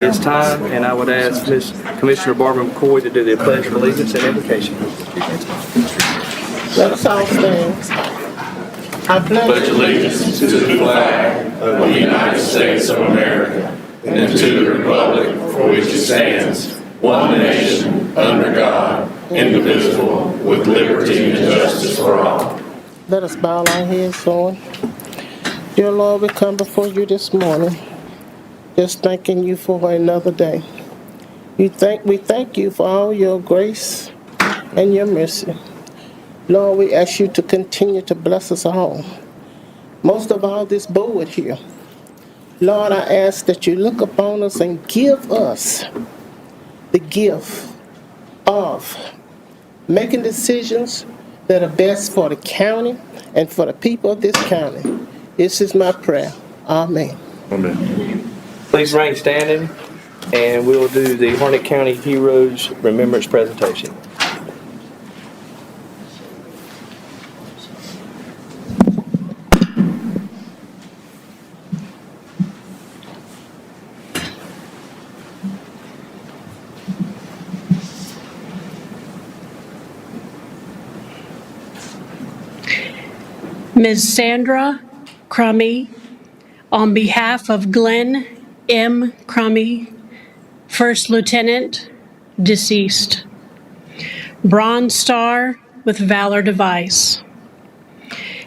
It's time, and I would ask Commissioner Barbara McCoy to do the Pledge of Allegiance and invocation. Let us all stand. I Pledge allegiance to the flag of the United States of America and to the republic for which it stands, one nation, under God, indivisible, with liberty and justice for all. Let us bow our heads, Lord. Dear Lord, we come before you this morning, just thanking you for another day. We thank you for all your grace and your mercy. Lord, we ask you to continue to bless us all. Most of all, this board here. Lord, I ask that you look upon us and give us the gift of making decisions that are best for the county and for the people of this county. This is my prayer. Amen. Amen. Please remain standing, and we will do the Harnett County Heroes Remembrance presentation. Ms. Sandra Crummy, on behalf of Glenn M. Crummy, First Lieutenant, deceased. Bronze Star with Valor Device.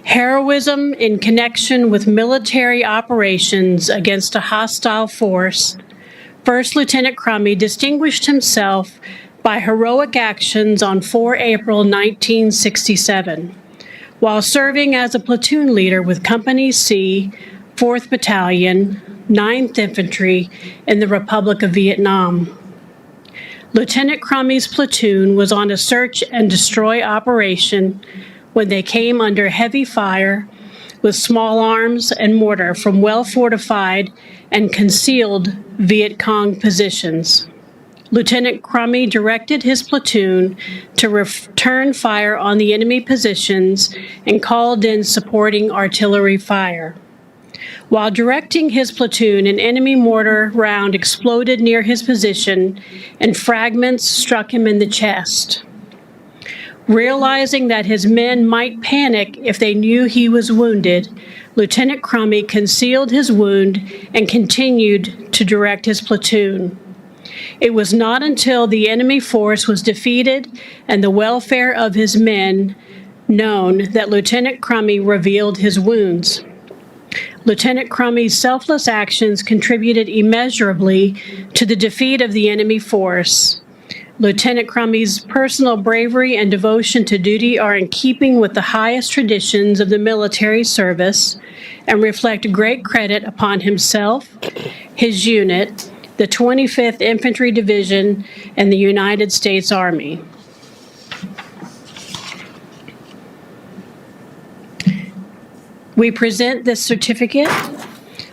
Heroism in connection with military operations against a hostile force, First Lieutenant Crummy distinguished himself by heroic actions on 4 April 1967. While serving as a platoon leader with Company C, 4th Battalion, 9th Infantry in the Republic of Vietnam. Lieutenant Crummy's platoon was on a search and destroy operation when they came under heavy fire with small arms and mortar from well-fortified and concealed Viet Cong positions. Lieutenant Crummy directed his platoon to return fire on the enemy positions and called in supporting artillery fire. While directing his platoon, an enemy mortar round exploded near his position and fragments struck him in the chest. Realizing that his men might panic if they knew he was wounded, Lieutenant Crummy concealed his wound and continued to direct his platoon. It was not until the enemy force was defeated and the welfare of his men known that Lieutenant Crummy revealed his wounds. Lieutenant Crummy's selfless actions contributed immeasurably to the defeat of the enemy force. Lieutenant Crummy's personal bravery and devotion to duty are in keeping with the highest traditions of the military service and reflect great credit upon himself, his unit, the 25th Infantry Division, and the United States Army. We present this certificate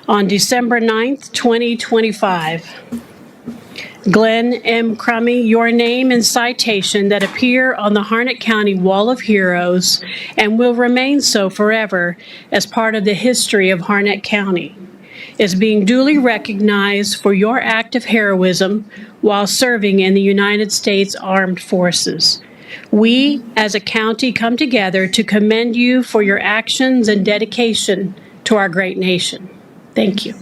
on December 9th, 2025. Glenn M. Crummy, your name and citation that appear on the Harnett County Wall of Heroes and will remain so forever as part of the history of Harnett County, is being duly recognized for your act of heroism while serving in the United States Armed Forces. We, as a county, come together to commend you for your actions and dedication to our great nation. Thank you.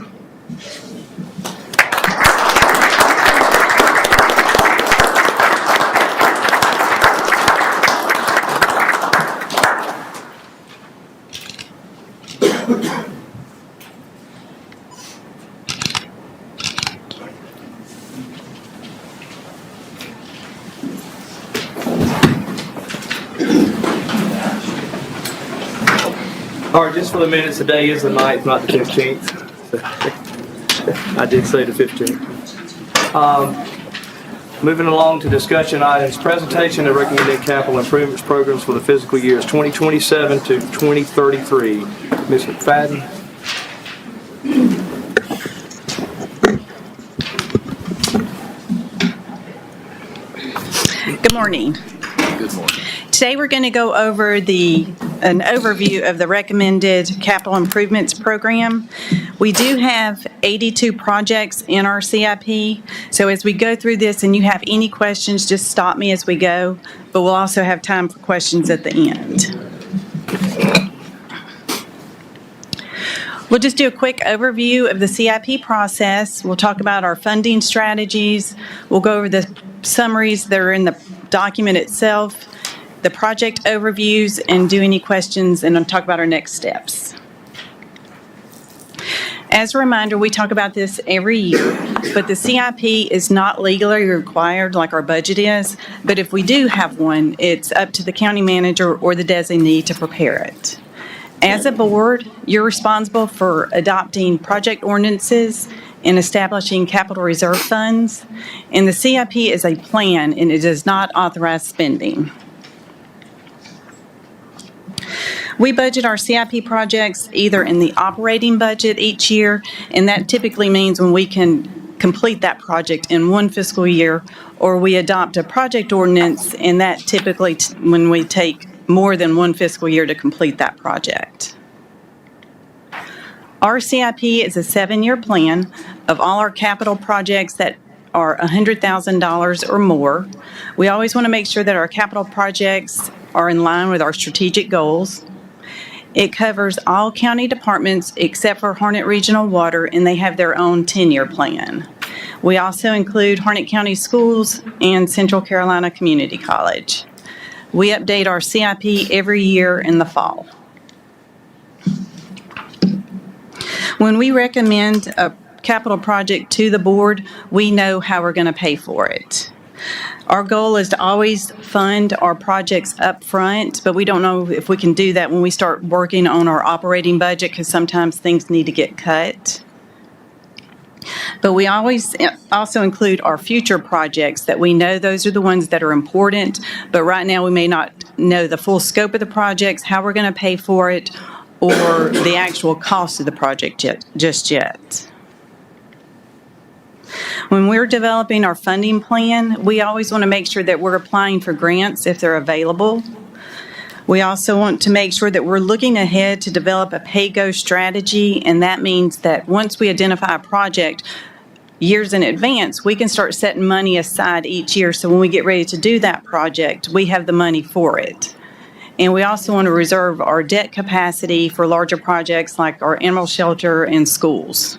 All right, just for the minutes, today is the 9th, not the 15th. I did say the 15th. Moving along to discussion items, presentation of recommended capital improvements programs for the fiscal years 2027 to 2033. Ms. McFadden. Good morning. Good morning. Today, we're going to go over an overview of the recommended capital improvements program. We do have 82 projects in our CIP. So as we go through this and you have any questions, just stop me as we go. But we'll also have time for questions at the end. We'll just do a quick overview of the CIP process. We'll talk about our funding strategies. We'll go over the summaries that are in the document itself, the project overviews, and do any questions, and I'll talk about our next steps. As a reminder, we talk about this every year, but the CIP is not legally required like our budget is, but if we do have one, it's up to the county manager or the designee to prepare it. As a board, you're responsible for adopting project ordinances and establishing capital reserve funds, and the CIP is a plan and it does not authorize spending. We budget our CIP projects either in the operating budget each year, and that typically means when we can complete that project in one fiscal year, or we adopt a project ordinance, and that typically when we take more than one fiscal year to complete that project. Our CIP is a 7-year plan of all our capital projects that are $100,000 or more. We always want to make sure that our capital projects are in line with our strategic goals. It covers all county departments except for Harnett Regional Water, and they have their own 10-year plan. We also include Harnett County Schools and Central Carolina Community College. We update our CIP every year in the fall. When we recommend a capital project to the board, we know how we're going to pay for it. Our goal is to always fund our projects up front, but we don't know if we can do that when we start working on our operating budget because sometimes things need to get cut. But we always also include our future projects that we know those are the ones that are important, but right now we may not know the full scope of the projects, how we're going to pay for it, or the actual cost of the project just yet. When we're developing our funding plan, we always want to make sure that we're applying for grants if they're available. We also want to make sure that we're looking ahead to develop a pay-go strategy, and that means that once we identify a project years in advance, we can start setting money aside each year so when we get ready to do that project, we have the money for it. And we also want to reserve our debt capacity for larger projects like our animal shelter and schools.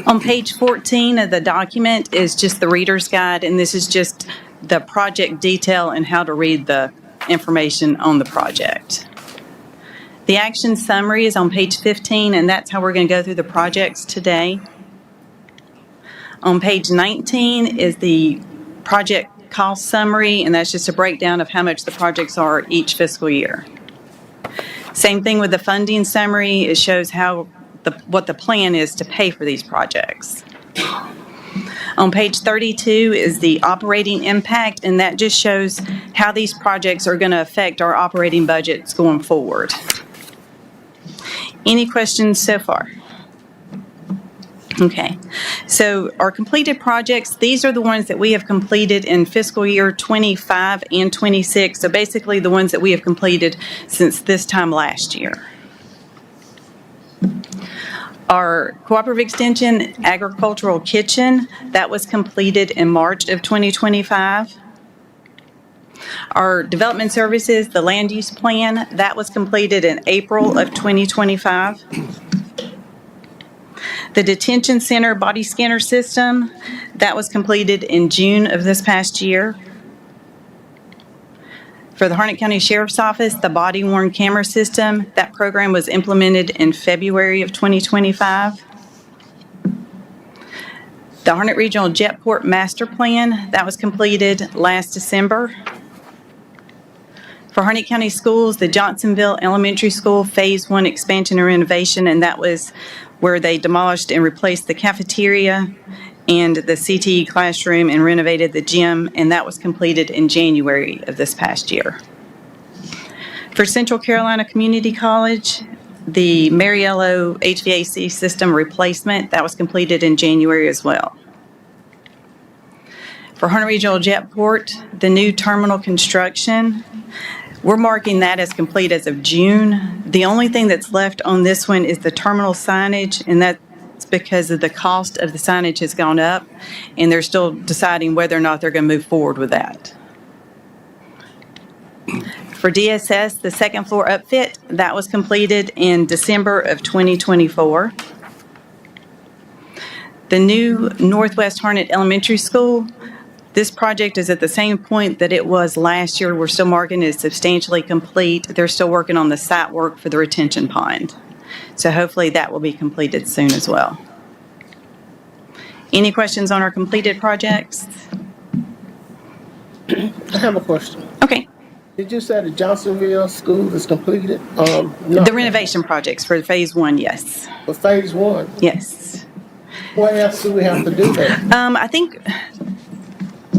On page 14 of the document is just the reader's guide, and this is just the project detail and how to read the information on the project. The action summary is on page 15, and that's how we're going to go through the projects today. On page 19 is the project cost summary, and that's just a breakdown of how much the projects are each fiscal year. Same thing with the funding summary. It shows what the plan is to pay for these projects. On page 32 is the operating impact, and that just shows how these projects are going to affect our operating budgets going forward. Any questions so far? Okay, so our completed projects, these are the ones that we have completed in fiscal year 25 and 26, so basically the ones that we have completed since this time last year. Our Cooperative Extension Agricultural Kitchen, that was completed in March of 2025. Our Development Services, the Land Use Plan, that was completed in April of 2025. The Detention Center Body Scanner System, that was completed in June of this past year. For the Harnett County Sheriff's Office, the body-worn camera system, that program was implemented in February of 2025. The Harnett Regional Jetport Master Plan, that was completed last December. For Harnett County Schools, the Johnsonville Elementary School Phase 1 expansion and renovation, and that was where they demolished and replaced the cafeteria and the CTE classroom and renovated the gym, and that was completed in January of this past year. For Central Carolina Community College, the Mariello HVAC system replacement, that was completed in January as well. For Hunter Regional Jetport, the new terminal construction, we're marking that as complete as of June. The only thing that's left on this one is the terminal signage, and that's because of the cost of the signage has gone up, and they're still deciding whether or not they're going to move forward with that. For DSS, the second floor upfit, that was completed in December of 2024. The new Northwest Harnett Elementary School, this project is at the same point that it was last year. We're still marking it as substantially complete. They're still working on the site work for the retention pond. So hopefully that will be completed soon as well. Any questions on our completed projects? I have a question. Okay. Did you say the Johnsonville School is completed? No. The renovation projects for phase one, yes. For phase one? Yes. What else do we have to do there? I think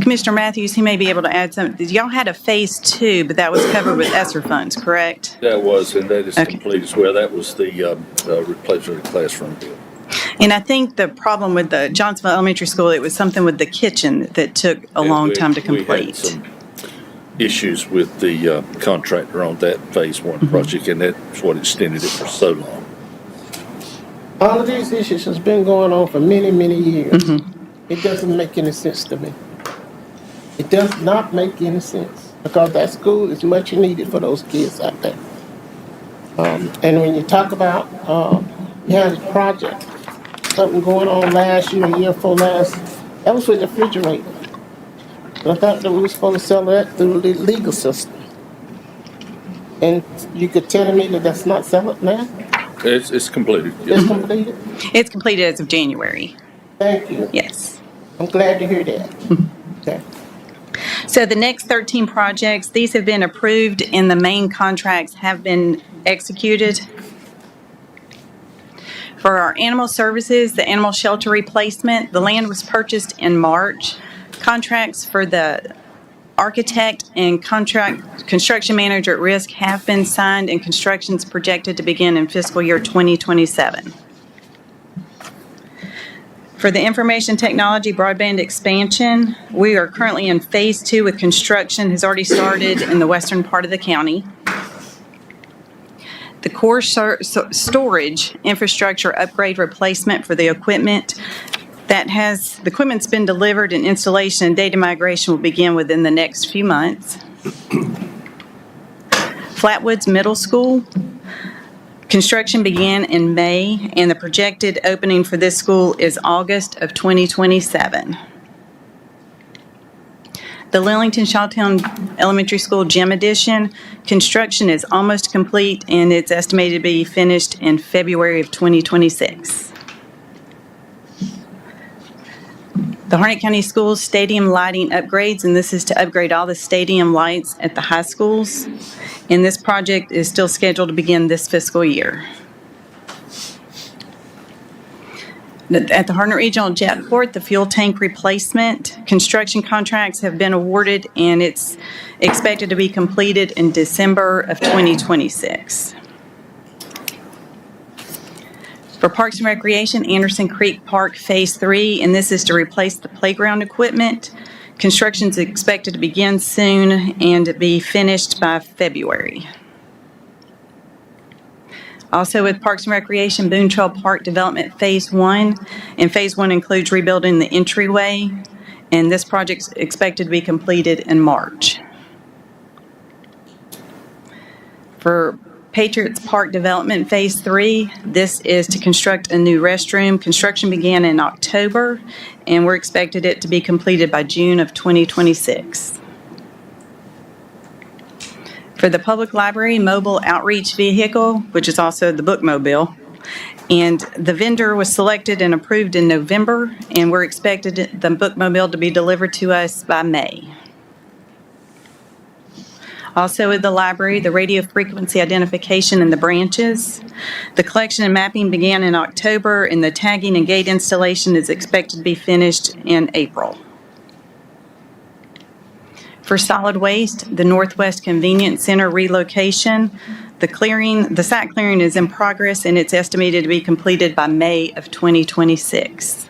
Commissioner Matthews, he may be able to add something. Y'all had a phase two, but that was covered with ESSER funds, correct? That was, and that is Okay. complete as well. That was the replacement of the classroom building. And I think the problem with the Johnsonville Elementary School, it was something with the kitchen that took a long time to We had complete. some issues with the contractor on that phase one project, and that's what extended it for so long. All of these issues has been going on for many, many years. It doesn't make any sense to me. It does not make any sense because that school is much needed for those kids out there. And when you talk about, you had a project, something going on last year, year before last, that was with the refrigerator. And I thought that we were supposed to sell that through the legal system. And you could tell me that that's not selling now? It's completed. It's Yes. completed? It's completed as of January, Thank you. yes. I'm glad to hear that. Okay. So the next 13 projects, these have been approved and the main contracts have been executed. For our animal services, the animal shelter replacement, the land was purchased in March. Contracts for the architect and construction manager at risk have been signed and construction is projected to begin in fiscal year 2027. For the information technology broadband expansion, we are currently in phase two with construction has already started in the western part of the county. The core storage infrastructure upgrade replacement for the equipment the equipment's been delivered and installation and data migration will begin within the next few months. Flatwoods Middle School, construction began in May and the projected opening for this school is August of 2027. The Lillington Shawtown Elementary School Gym Addition, construction is almost complete and it's estimated to be finished in February of 2026. The Harnett County Schools Stadium lighting upgrades, and this is to upgrade all the stadium lights at the high schools. And this project is still scheduled to begin this fiscal year. At the Harnett Regional Jetport, the fuel tank replacement, construction contracts have been awarded and it's expected to be completed in December of 2026. For Parks and Recreation, Anderson Creek Park Phase 3, and this is to replace the playground equipment. Construction is expected to begin soon and be finished by February. Also with Parks and Recreation, Boone Trail Park Development Phase 1, and Phase 1 includes rebuilding the entryway, and this project is expected to be completed in March. For Patriots Park Development Phase 3, this is to construct a new restroom. Construction began in October, and we're expected it to be completed by June of 2026. For the Public Library Mobile Outreach Vehicle, which is also the Bookmobile, and the vendor was selected and approved in November, and we're expected the Bookmobile to be delivered to us by May. Also at the library, the radio frequency identification in the branches. The collection and mapping began in October, and the tagging and gate installation is expected to be finished in April. For solid waste, the Northwest Convenience Center relocation, the site clearing is in progress, and it's estimated to be completed by May of 2026.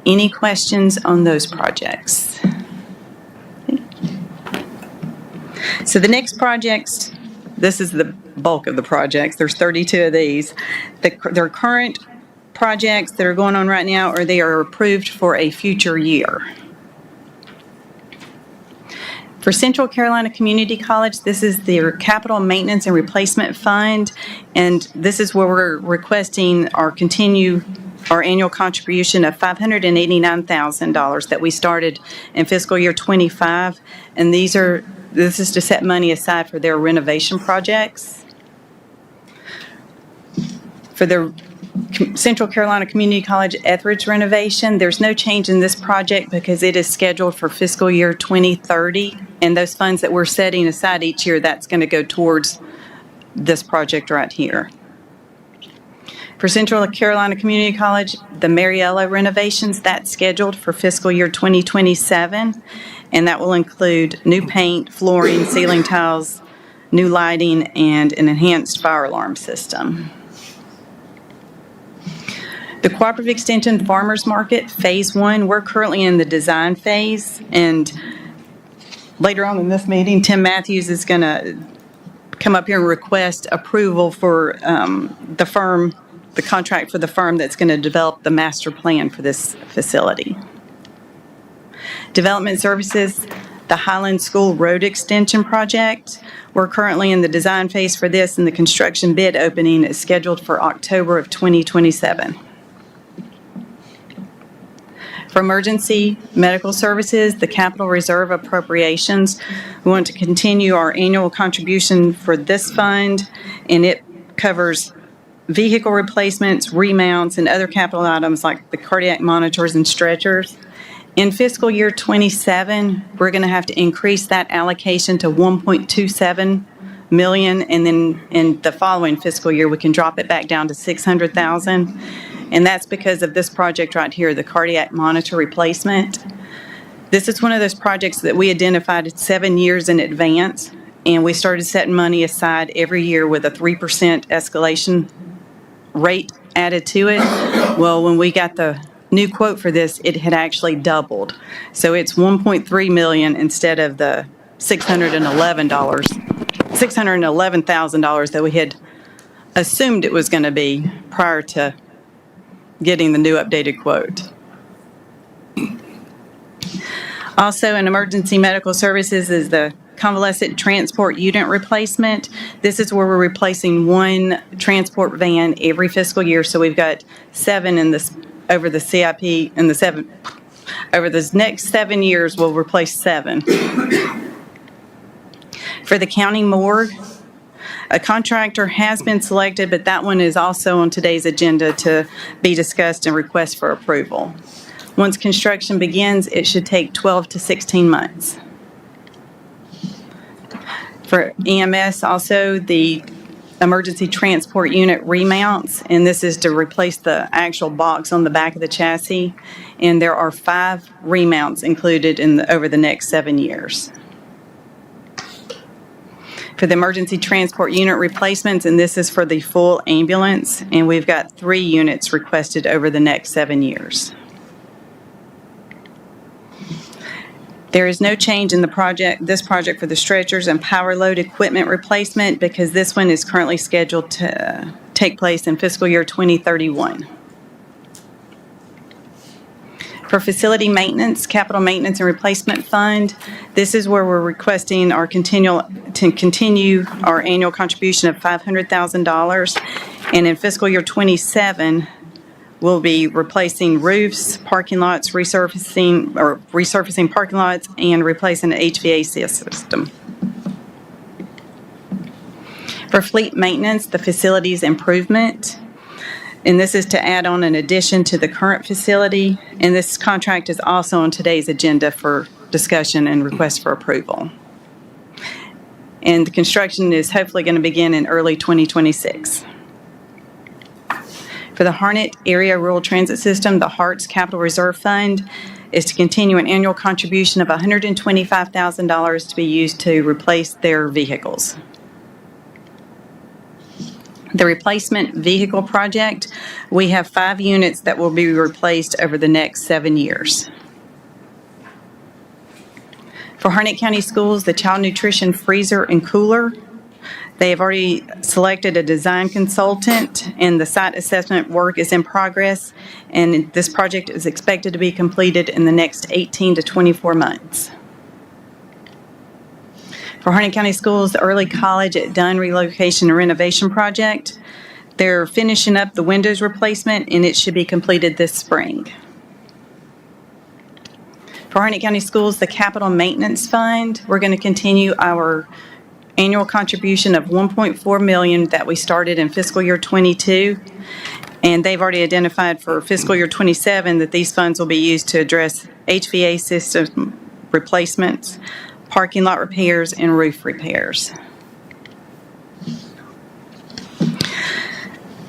Any questions on those projects? So the next projects, this is the bulk of the projects. There's 32 of these. They're current projects that are going on right now, or they are approved for a future year. For Central Carolina Community College, this is their capital maintenance and replacement fund, and this is where we're requesting our annual contribution of $589,000 that we started in fiscal year '25, and this is to set money aside for their renovation projects. For the Central Carolina Community College Etheridge renovation, there's no change in this project because it is scheduled for fiscal year 2030, and those funds that we're setting aside each year, that's going to go towards this project right here. For Central Carolina Community College, the Mariella renovations, that's scheduled for fiscal year 2027, and that will include new paint, flooring, ceiling tiles, new lighting, and an enhanced fire alarm system. The Cooperative Extension Farmers Market, Phase 1, we're currently in the design phase, and later on in this meeting, Tim Matthews is going to come up here and request approval for the contract for the firm that's going to develop the master plan for this facility. Development Services, the Highland School Road Extension Project. We're currently in the design phase for this, and the construction bid opening is scheduled for October of 2027. For Emergency Medical Services, the Capital Reserve Appropriations, we want to continue our annual contribution for this fund, and it covers vehicle replacements, remounts, and other capital items like the cardiac monitors and stretchers. In fiscal year '27, we're going to have to increase that allocation to $1.27 million, and then in the following fiscal year, we can drop it back down to $600,000. And that's because of this project right here, the cardiac monitor replacement. This is one of those projects that we identified 7 years in advance, and we started setting money aside every year with a 3% escalation rate added to it. Well, when we got the new quote for this, it had actually doubled. So it's $1.3 million instead of the $611,000 that we had assumed it was going to be prior to getting the new updated quote. Also, in Emergency Medical Services is the convalescent transport unit replacement. This is where we're replacing one transport van every fiscal year. So we've got 7 in this over the CIP, and over this next 7 years, we'll replace 7. For the county morgue, a contractor has been selected, but that one is also on today's agenda to be discussed and request for approval. Once construction begins, it should take 12 to 16 months. For EMS, also the emergency transport unit remounts, and this is to replace the actual box on the back of the chassis, and there are 5 remounts included over the next 7 years. For the emergency transport unit replacements, and this is for the full ambulance, and we've got 3 units requested over the next 7 years. There is no change in this project for the stretchers and power load equipment replacement because this one is currently scheduled to take place in fiscal year 2031. For facility maintenance, capital maintenance and replacement fund, this is where we're requesting to continue our annual contribution of $500,000. And in fiscal year '27, we'll be replacing roofs, parking lots, resurfacing parking lots, and replacing the HVAC system. For fleet maintenance, the facilities improvement, and this is to add on an addition to the current facility, and this contract is also on today's agenda for discussion and request for approval. And the construction is hopefully going to begin in early 2026. For the Harnett Area Rural Transit System, the HARTS Capital Reserve Fund is to continue an annual contribution of $125,000 to be used to replace their vehicles. The replacement vehicle project, we have 5 units that will be replaced over the next 7 years. For Harnett County Schools, the child nutrition freezer and cooler, they have already selected a design consultant, and the site assessment work is in progress, and this project is expected to be completed in the next 18 to 24 months. For Harnett County Schools, the early college at Dunn relocation and renovation project, they're finishing up the windows replacement, and it should be completed this spring. For Harnett County Schools, the capital maintenance fund, we're going to continue our annual contribution of $1.4 million that we started in fiscal year '22. And they've already identified for fiscal year '27 that these funds will be used to address HVA system replacements, parking lot repairs, and roof repairs.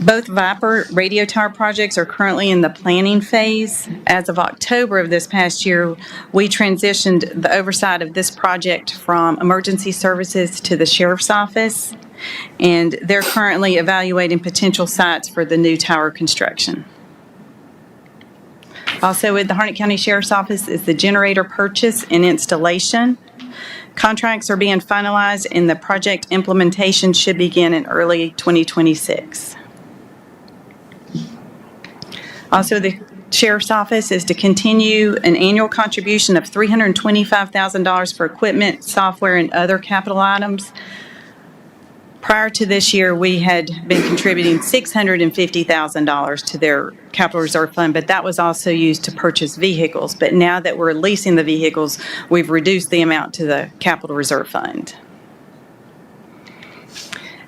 Both Viper radio tower projects are currently in the planning phase. As of October of this past year, we transitioned the oversight of this project from emergency services to the sheriff's office, and they're currently evaluating potential sites for the new tower construction. Also with the Harnett County Sheriff's Office is the generator purchase and installation. Contracts are being finalized, and the project implementation should begin in early 2026. Also, the Sheriff's Office is to continue an annual contribution of $325,000 for equipment, software, and other capital items. Prior to this year, we had been contributing $650,000 to their capital reserve fund, but that was also used to purchase vehicles. But now that we're leasing the vehicles, we've reduced the amount to the capital reserve fund.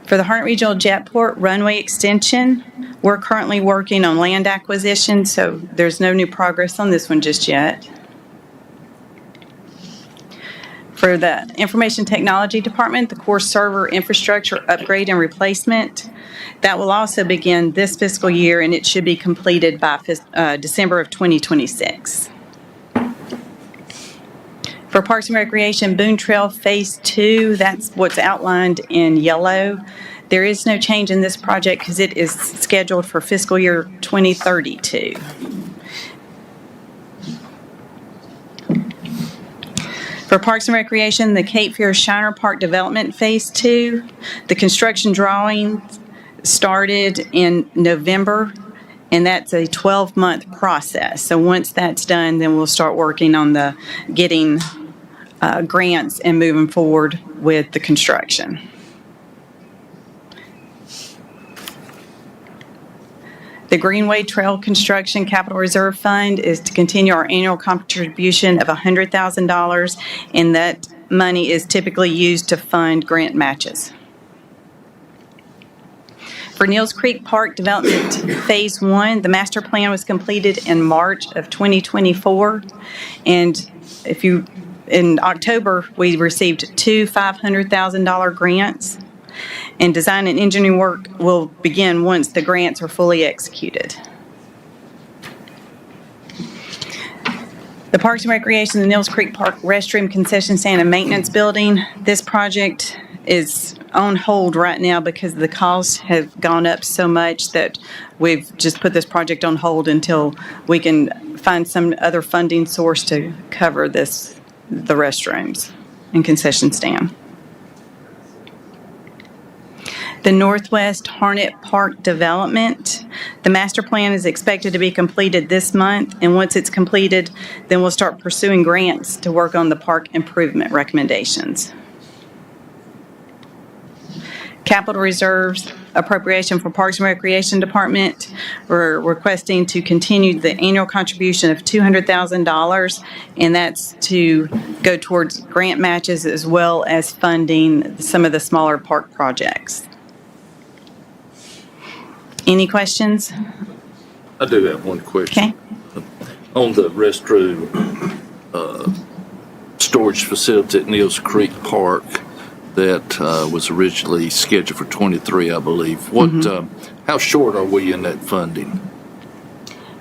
For the Harnett Regional Jetport runway extension, we're currently working on land acquisition, so there's no new progress on this one just yet. For the Information Technology Department, the core server infrastructure upgrade and replacement, that will also begin this fiscal year, and it should be completed by December of 2026. For Parks and Recreation, Boone Trail Phase 2, that's what's outlined in yellow. There is no change in this project because it is scheduled for fiscal year 2032. For Parks and Recreation, the Cape Fear Shiner Park Development Phase 2, the construction drawing started in November, and that's a 12-month process. So once that's done, then we'll start working on the getting grants and moving forward with the construction. The Greenway Trail Construction Capital Reserve Fund is to continue our annual contribution of $100,000, and that money is typically used to fund grant matches. For Neels Creek Park Development Phase 1, the master plan was completed in March of 2024, and in October, we received 2 $500,000 grants, and design and engineering work will begin once the grants are fully executed. The Parks and Recreation, the Neels Creek Park Restroom Concession Stand and Maintenance Building, this project is on hold right now because the costs have gone up so much that we've just put this project on hold until we can find some other funding source to cover the restrooms and concession stand. The Northwest Harnett Park Development, the master plan is expected to be completed this month, and once it's completed, then we'll start pursuing grants to work on the park improvement recommendations. Capital reserves appropriation for Parks and Recreation Department, we're requesting to continue the annual contribution of $200,000, and that's to go towards grant matches as well as funding some of the smaller park projects. Any questions? I do have one question. Okay. On the restroom storage facility at Neels Creek Park that was originally scheduled for '23, I believe. How short are we in that funding?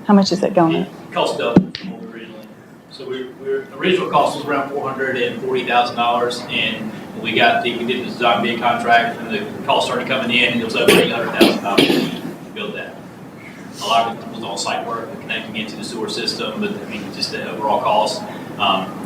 How much is it going? Cost doubled from originally. So original cost was around $440,000, and We did the design bid contract, and the cost started coming in, and it was over $800,000 to build that. A lot of it was on-site work, connecting into the sewer system, but I mean, just the overall cost.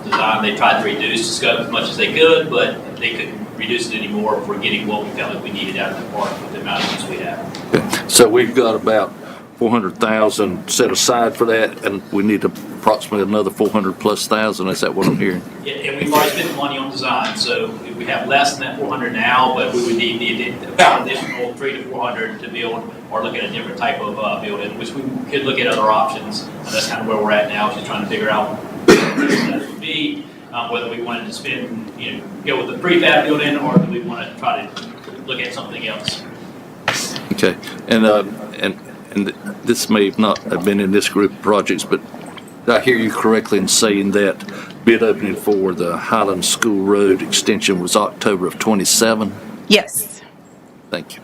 Design, they tried to reduce the scope as much as they could, but they couldn't reduce it anymore for getting what we felt like we needed out of the park with the amount of use we have. So we've got about 400,000 set aside for that, and we need approximately another 400,000+. Is that what I'm hearing? Yeah, and we've already spent the money on design, so we have less than that 400 now, but we would need about an additional 300 to 400 to build or look at a different type of building, which we could look at other options. And that's kind of where we're at now, just trying to figure out what that would be, whether we wanted to spend, go with the prefab building, or do we want to try to look at something else. Okay, and this may not have been in this group of projects, but did I hear you correctly in saying that bid opening for the Highland School Road extension was October of 27? Yes. Thank you.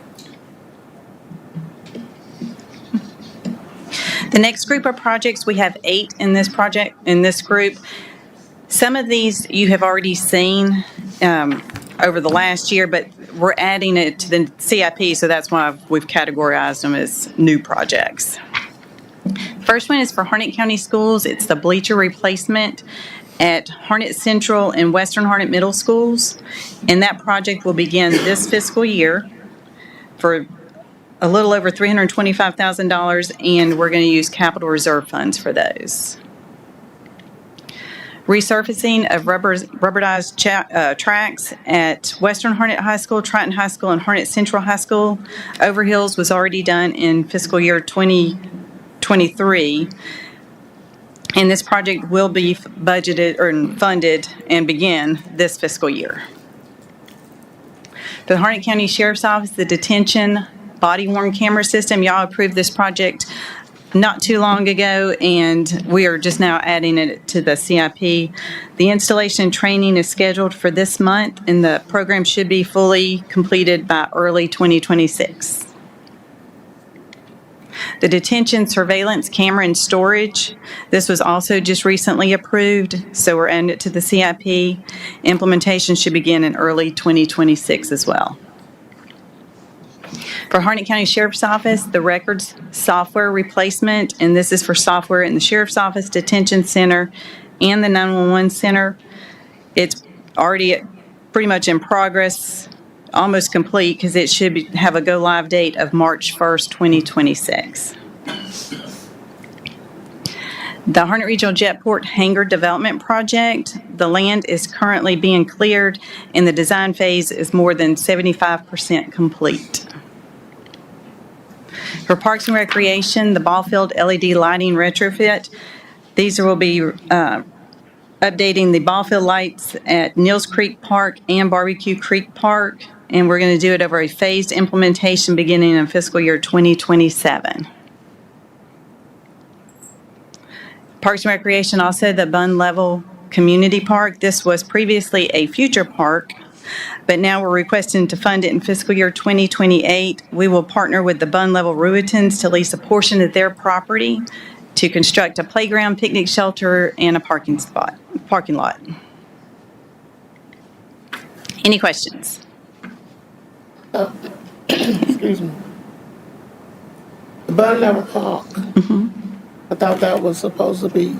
The next group of projects, we have 8 in this group. Some of these you have already seen over the last year, but we're adding it to the CIP, so that's why we've categorized them as new projects. First one is for Harnett County Schools. It's the bleacher replacement at Harnett Central and Western Harnett Middle Schools. And that project will begin this fiscal year for a little over $325,000, and we're going to use capital reserve funds for those. Resurfacing of rubberized tracks at Western Harnett High School, Triton High School, and Harnett Central High School. Overhills was already done in fiscal year 2023. And this project will be budgeted or funded and begin this fiscal year. For the Harnett County Sheriff's Office, the detention body-worn camera system, y'all approved this project not too long ago, and we are just now adding it to the CIP. The installation and training is scheduled for this month, and the program should be fully completed by early 2026. The detention surveillance camera and storage, this was also just recently approved, so we're adding it to the CIP. Implementation should begin in early 2026 as well. For Harnett County Sheriff's Office, the records software replacement, and this is for software in the Sheriff's Office, Detention Center, and the 911 Center. It's already pretty much in progress, almost complete, because it should have a go-live date of March 1st, 2026. The Harnett Regional Jetport Hangar Development Project, the land is currently being cleared, and the design phase is more than 75% complete. For Parks and Recreation, the ball field LED lighting retrofit, these will be updating the ball field lights at Neals Creek Park and Barbecue Creek Park, and we're going to do it over a phased implementation beginning in fiscal year 2027. Parks and Recreation, also the Bun Level Community Park. This was previously a future park, but now we're requesting to fund it in fiscal year 2028. We will partner with the Bun Level Ruitons to lease a portion of their property to construct a playground, picnic shelter, and a parking lot. Any questions? Excuse me. The Bun Level Park. I thought that was supposed to be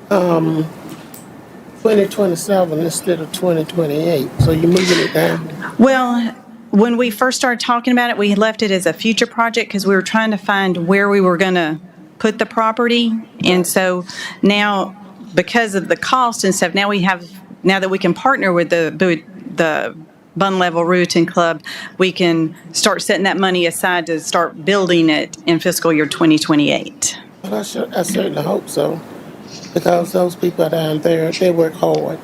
2027 instead of 2028. So you're moving it down. Well, when we first started talking about it, we left it as a future project because we were trying to find where we were going to put the property. And so now, because of the cost and stuff, now that we can partner with the Bun Level Ruiton Club, we can start setting that money aside to start building it in fiscal year 2028. But I certainly hope so, because those people down there, they work hard.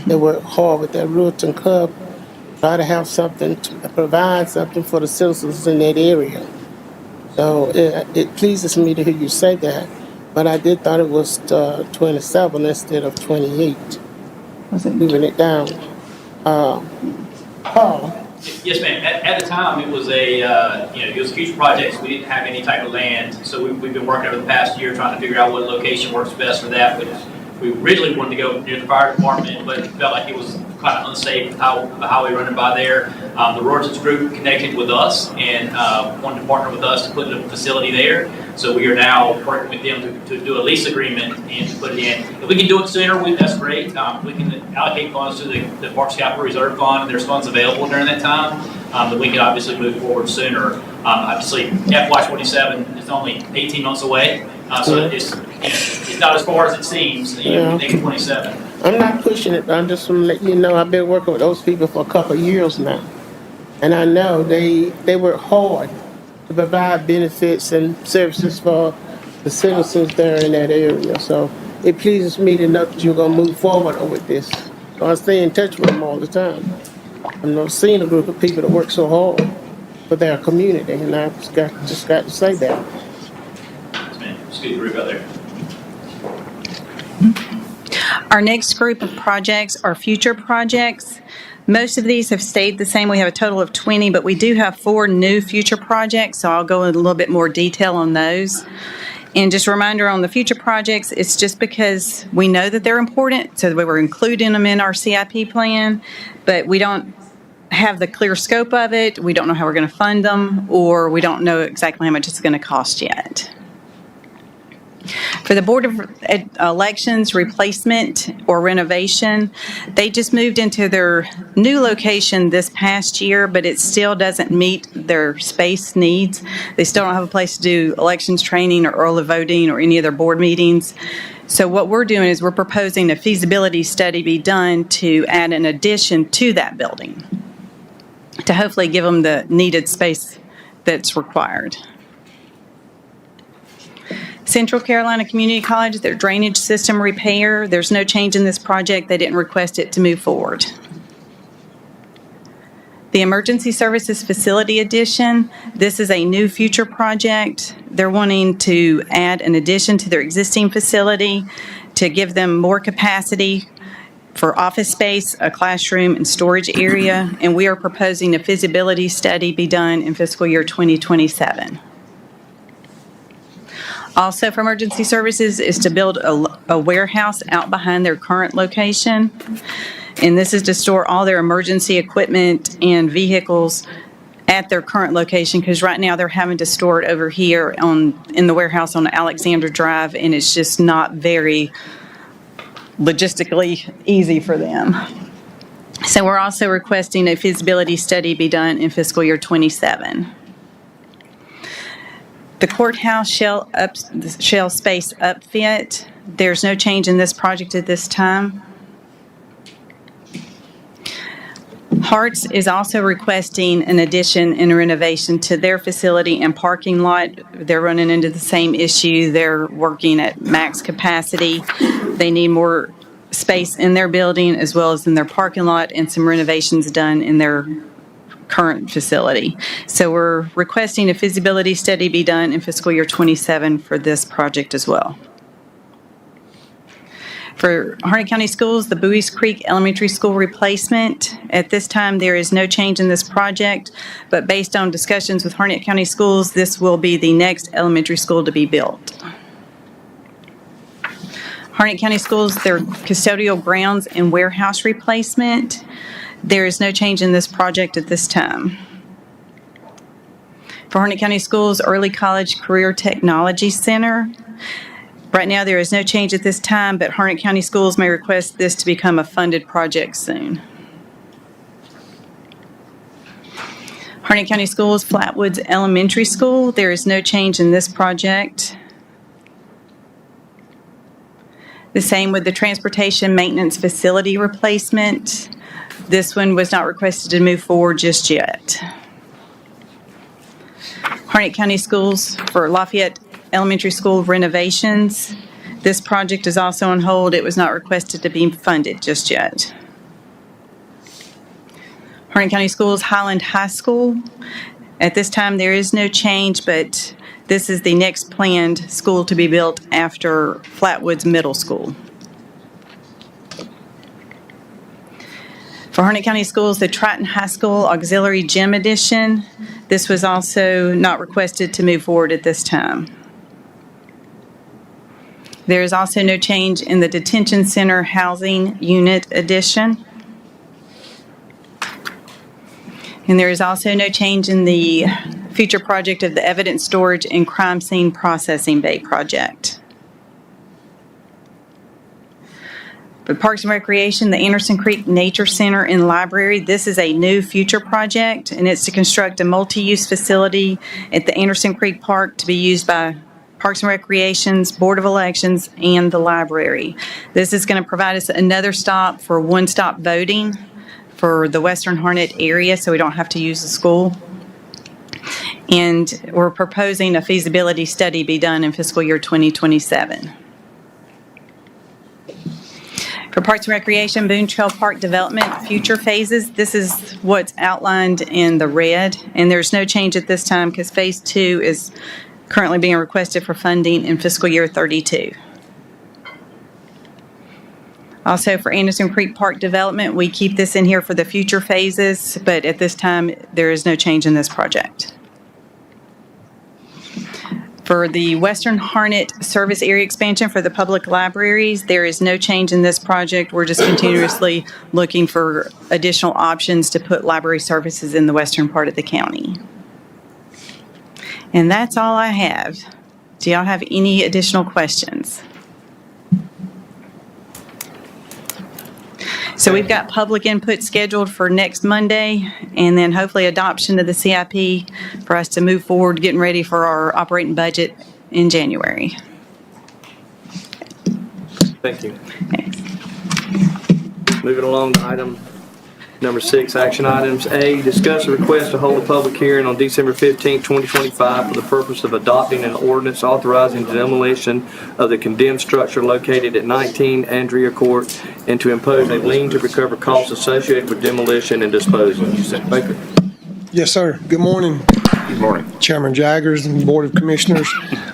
They work hard with that Ruiton Club, try to have something, to provide something for the citizens in that area. So it pleases me to hear you say that, but I did thought it was 27 instead of 28. Moving it down. Paul? Yes, ma'am. At the time, it was it was future projects. We didn't have any type of land, so we've been working over the past year trying to figure out what location works best for that. Which we originally wanted to go near the fire department, but felt like it was kind of unsafe with the highway running by there. The Rorschach Group connected with us and wanted to partner with us to put a facility there. So we are now working with them to do a lease agreement and to put it in. If we can do it sooner, that's great. We can allocate funds to the Parks Capital Reserve Fund, and there's funds available during that time. That we can obviously move forward sooner. Obviously, FY27 is only 18 months away, so it's not as far as it seems. You know, we think 27. I'm not pushing it, I'm just want to let you know, I've been working with those people for a couple of years now. And I know they work hard to provide benefits and services for the citizens there in that area. So it pleases me to know that you're going to move forward with this. So I stay in touch with them all the time. I'm not seeing a group of people that work so hard for their community, and I just got to say that. Yes, ma'am. It's a good group out there. Our next group of projects are future projects. Most of these have stayed the same. We have a total of 20, but we do have 4 new future projects, so I'll go into a little bit more detail on those. And just a reminder on the future projects, it's just because we know that they're important, so we were including them in our CIP plan, but we don't have the clear scope of it, we don't know how we're going to fund them, or we don't know exactly how much it's going to cost yet. For the Board of Elections replacement or renovation, they just moved into their new location this past year, but it still doesn't meet their space needs. They still don't have a place to do elections training or early voting or any of their board meetings. So what we're doing is we're proposing a feasibility study be done to add an addition to that building to hopefully give them the needed space that's required. Central Carolina Community College, their drainage system repair, there's no change in this project. They didn't request it to move forward. The Emergency Services Facility Addition, this is a new future project. They're wanting to add an addition to their existing facility to give them more capacity for office space, a classroom, and storage area, and we are proposing a feasibility study be done in fiscal year 2027. Also for emergency services is to build a warehouse out behind their current location. And this is to store all their emergency equipment and vehicles at their current location, because right now they're having to store it over here in the warehouse on Alexander Drive, and it's just not very logistically easy for them. So we're also requesting a feasibility study be done in fiscal year 27. The courthouse shell space upfit, there's no change in this project at this time. Harts is also requesting an addition and renovation to their facility and parking lot. They're running into the same issue. They're working at max capacity. They need more space in their building as well as in their parking lot, and some renovations done in their current facility. So we're requesting a feasibility study be done in fiscal year 27 for this project as well. For Harnett County Schools, the Buies Creek Elementary School replacement, at this time there is no change in this project, but based on discussions with Harnett County Schools, this will be the next elementary school to be built. Harnett County Schools, their custodial grounds and warehouse replacement, there is no change in this project at this time. For Harnett County Schools, Early College Career Technology Center, right now there is no change at this time, but Harnett County Schools may request this to become a funded project soon. Harnett County Schools, Flatwoods Elementary School, there is no change in this project. The same with the Transportation Maintenance Facility Replacement. This one was not requested to move forward just yet. Harnett County Schools for Lafayette Elementary School renovations. This project is also on hold. It was not requested to be funded just yet. Harnett County Schools Highland High School. At this time, there is no change, but this is the next planned school to be built after Flatwoods Middle School. For Harnett County Schools, the Triton High School Auxiliary Gym Addition. This was also not requested to move forward at this time. There is also no change in the detention center housing unit addition. And there is also no change in the future project of the evidence storage and crime scene processing bay project. For Parks and Recreation, the Anderson Creek Nature Center and Library, this is a new future project, and it's to construct a multi-use facility at the Anderson Creek Park to be used by Parks and Recreation's Board of Elections and the library. This is going to provide us another stop for one-stop voting for the Western Harnett area, so we don't have to use the school. And we're proposing a feasibility study be done in fiscal year 2027. For Parks and Recreation, Boone Trail Park Development, future phases, this is what's outlined in the red, and there's no change at this time because Phase 2 is currently being requested for funding in fiscal year 32. Also, for Anderson Creek Park Development, we keep this in here for the future phases, but at this time, there is no change in this project. For the Western Harnett Service Area Expansion for the public libraries, there is no change in this project. We're just continuously looking for additional options to put library services in the western part of the county. And that's all I have. Do y'all have any additional questions? So we've got public input scheduled for next Monday, and then hopefully adoption of the CIP for us to move forward, getting ready for our operating budget in January. Thank you. Moving along to item number 6, action items. A, discuss a request to hold a public hearing on December 15, 2025 for the purpose of adopting an ordinance authorizing the demolition of the condemned structure located at 19 Andrea Court and to impose a lien to recover costs associated with demolition and disposal. Baker. Yes, sir. Good morning. Good morning. Chairman Jaggers and the Board of Commissioners.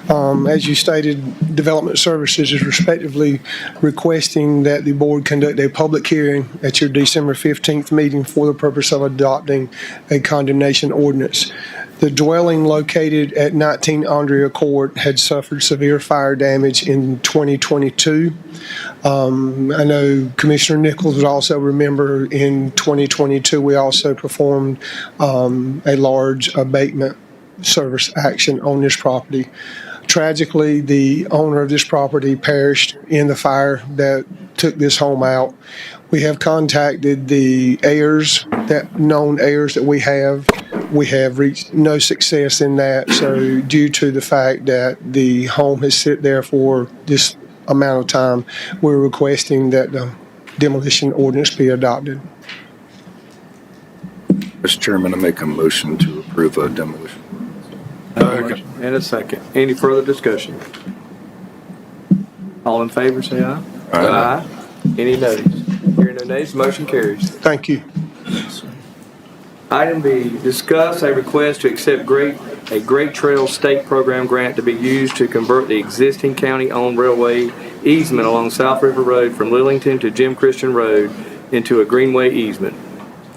As you stated, Development Services is respectively requesting that the board conduct a public hearing at your December 15th meeting for the purpose of adopting a condemnation ordinance. The dwelling located at 19 Andrea Court had suffered severe fire damage in 2022. I know Commissioner Nichols would also remember in 2022 we also performed a large abatement service action on this property. Tragically, the owner of this property perished in the fire that took this home out. We have contacted the heirs, known heirs that we have. We have reached no success in that. So due to the fact that the home has sit there for this amount of time, we're requesting that the demolition ordinance be adopted. Mr. Chairman, I make a motion to approve a demolition. And a second. Any further discussion? All in favor, say aye. Aye. Any nays? Hearing no nays, motion carries. Thank you. Item B, discuss a request to accept a Great Trail State Program grant to be used to convert the existing county-owned railway easement along South River Road from Lillington to Jim Christian Road into a greenway easement.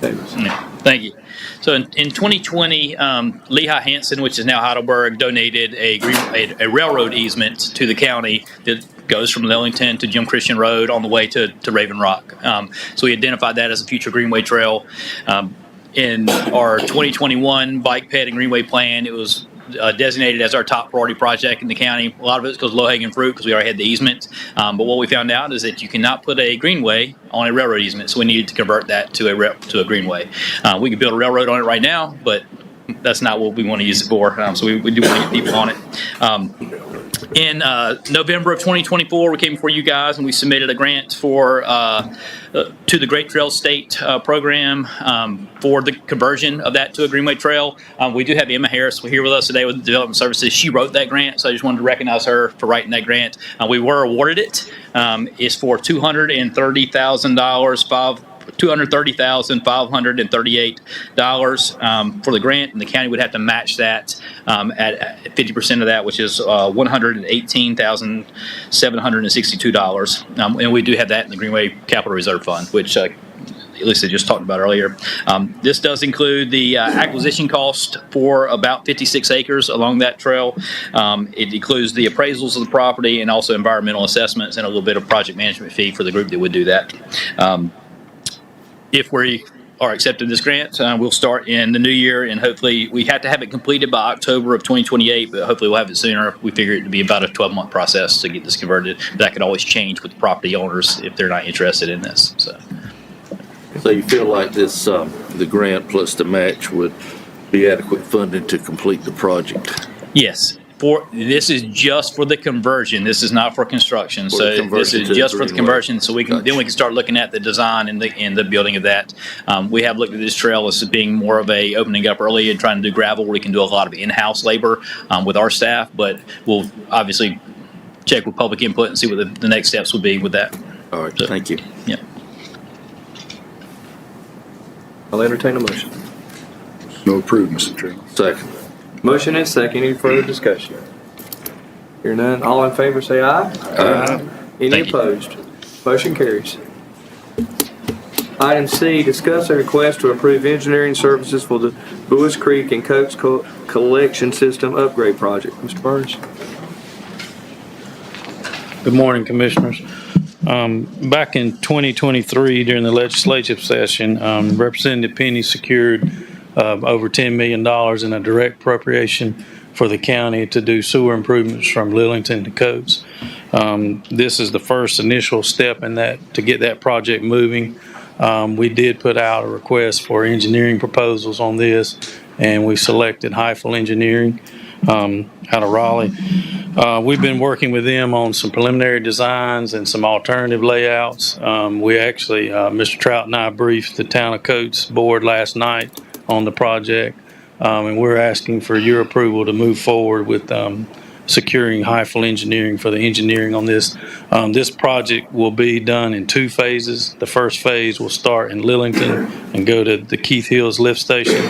Davis. Yeah, thank you. So in 2020, Lehigh Hanson, which is now Heidelberg, donated a railroad easement to the county that goes from Lillington to Jim Christian Road on the way to Raven Rock. So we identified that as a future greenway trail. In our 2021 bike ped and greenway plan, it was designated as our top priority project in the county. A lot of it's because low-hanging fruit because we already had the easement. But what we found out is that you cannot put a greenway on a railroad easement, so we needed to convert that to a greenway. We could build a railroad on it right now, but that's not what we want to use it for. So we do want to get people on it. In November of 2024, we came before you guys and we submitted a grant to the Great Trail State program for the conversion of that to a greenway trail. We do have Emma Harris here with us today with Development Services. She wrote that grant, so I just wanted to recognize her for writing that grant. We were awarded it. It's for $230,538 for the grant, and the county would have to match that at 50% of that, which is $118,762. And we do have that in the Greenway Capital Reserve Fund, which Lisa just talked about earlier. This does include the acquisition cost for about 56 acres along that trail. It includes the appraisals of the property and also environmental assessments and a little bit of project management fee for the group that would do that. If we are accepted this grant, we'll start in the new year, and hopefully we have to have it completed by October of 2028, but hopefully we'll have it sooner. We figure it to be about a 12-month process to get this converted. That could always change with the property owners if they're not interested in this. So you feel like this, the grant plus the match would be adequate funding to complete the project? Yes. This is just for the conversion. This is not for construction. For the So this conversion is to just for the Greenway. conversion. So Gotcha. then we can start looking at the design and the building of that. We have looked at this trail as being more of a opening up early and trying to do gravel. We can do a lot of in-house labor with our staff, but we'll obviously check with public input and see what the next steps would be with that. All right, So, thank you. Yeah. I'll entertain a motion. No approved, Mr. Chairman. Second. Motion and second. Any further discussion? Hear none. All in favor, say aye. Aye. Any Thank you. opposed? Motion carries. Item C, discuss a request to approve engineering services for the Buies Creek and Coates Collection System Upgrade Project. Mr. Burns? Good morning, Commissioners. Back in 2023, during the legislative session, Representative Penny secured over $10 million in a direct appropriation for the county to do sewer improvements from Lillington to Coates. This is the first initial step in that, to get that project moving. We did put out a request for engineering proposals on this, and we selected Heifel Engineering out of Raleigh. We've been working with them on some preliminary designs and some alternative layouts. We actually, Mr. Trout and I briefed the Town of Coates Board last night on the project, and we're asking for your approval to move forward with securing Heifel Engineering for the engineering on this. This project will be done in 2 phases. The first phase will start in Lillington and go to the Keith Hills lift station,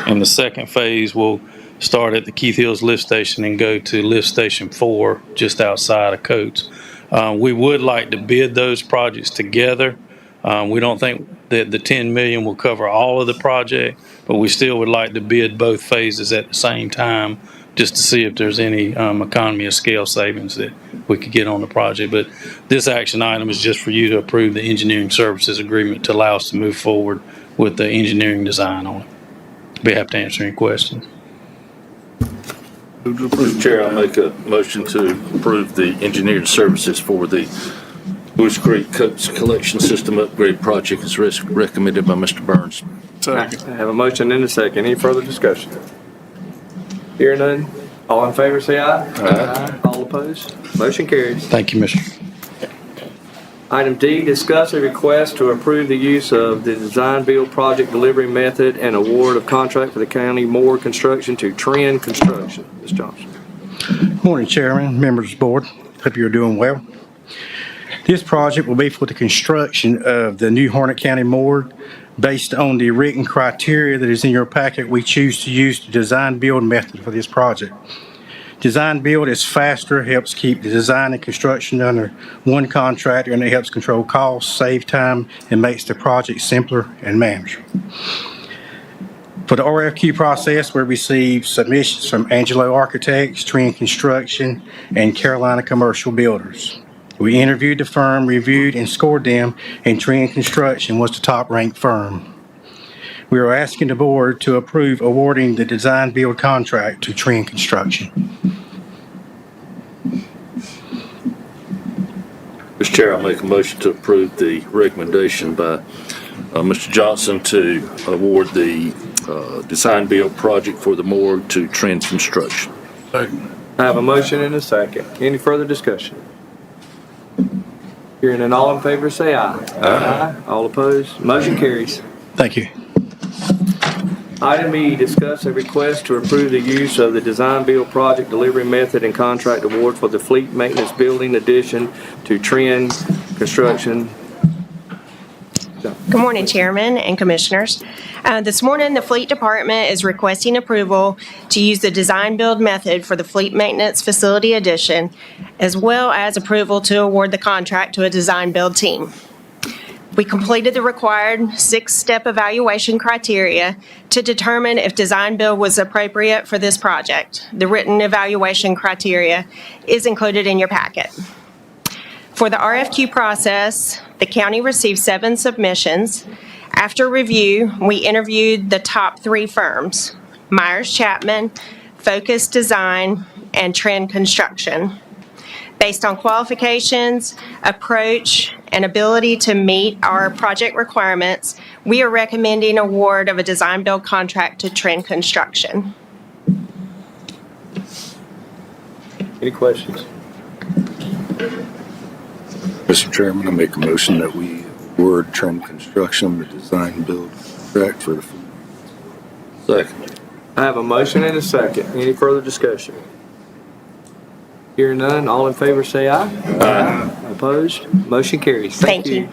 and the second phase will start at the Keith Hills lift station and go to lift station 4 just outside of Coates. We would like to bid those projects together. We don't think that the $10 million will cover all of the project, but we still would like to bid both phases at the same time, just to see if there's any economy of scale savings that we could get on the project. But this action item is just for you to approve the engineering services agreement to allow us to move forward with the engineering design on it. Be happy to answer any questions. Mr. Chair, I'll make a motion to approve the engineering services for the Buies Creek Coates Collection System Upgrade Project as recommended by Mr. Burns. I have a motion and a second. Any further discussion? Hear none. All in favor, say aye. Aye. All opposed? Motion carries. Thank you, Mr. Item D, discuss a request to approve the use of the design build project delivery method and award of contract for the county Moore Construction to Trend Construction. Ms. Johnson. Morning, Chairman, members of the board. Hope you're doing well. This project will be for the construction of the new Harnett County Moore. Based on the written criteria that is in your packet, we choose to use the design build method for this project. Design build is faster, helps keep the design and construction under one contractor, and it helps control costs, save time, and makes the project simpler and manageable. For the RFQ process, we received submissions from Angelo Architects, Trend Construction, and Carolina Commercial Builders. We interviewed the firm, reviewed and scored them, and Trend Construction was the top-ranked firm. We are asking the board to approve awarding the design build contract to Trend Construction. Mr. Chair, I'll make a motion to approve the recommendation by Mr. Johnson to award the design build project for the Moore to Trend Construction. I have a motion and a second. Any further discussion? Hearing none, all in favor, say aye. Aye. All opposed? Motion carries. Thank you. Item E, discuss a request to approve the use of the design build project delivery method and contract award for the fleet maintenance building addition to Trend Construction. Good morning, Chairman and Commissioners. This morning, the Fleet Department is requesting approval to use the design build method for the fleet maintenance facility addition, as well as approval to award the contract to a design build team. We completed the required 6-step evaluation criteria to determine if design build was appropriate for this project. The written evaluation criteria is included in your packet. For the RFQ process, the county received 7 submissions. After review, we interviewed the top 3 firms, Myers Chapman, Focus Design, and Trend Construction. Based on qualifications, approach, and ability to meet our project requirements, we are recommending award of a design-build contract to Trend Construction. Any questions? Mr. Chairman, I make a motion that we award Trend Construction the design build contract for the fleet. Second. I have a motion and a second. Any further discussion? Hearing none, all in favor say aye. Aye. Opposed? Motion carries. Thank you.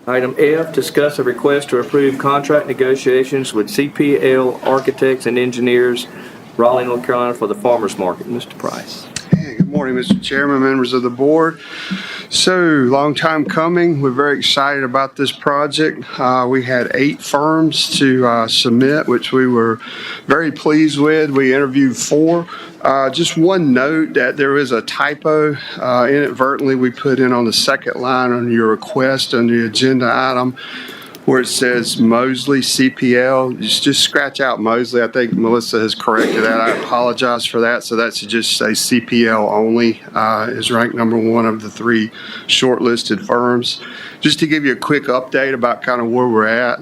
Item F, discuss a request to approve contract negotiations with CPL Architects and Engineers, Raleigh, North Carolina, for the farmers market. Mr. Price. Hey, good morning, Mr. Chairman, members of the board. So, long time coming. We're very excited about this project. We had 8 firms to submit, which we were very pleased with. We interviewed 4. Just one note that there is a typo inadvertently we put in on the second line on your request on the agenda item, where it says Mosley CPL. Just scratch out Mosley. I think Melissa has corrected that. I apologize for that. So that should just say CPL only is ranked number 1 of the 3 shortlisted firms. Just to give you a quick update about kind of where we're at.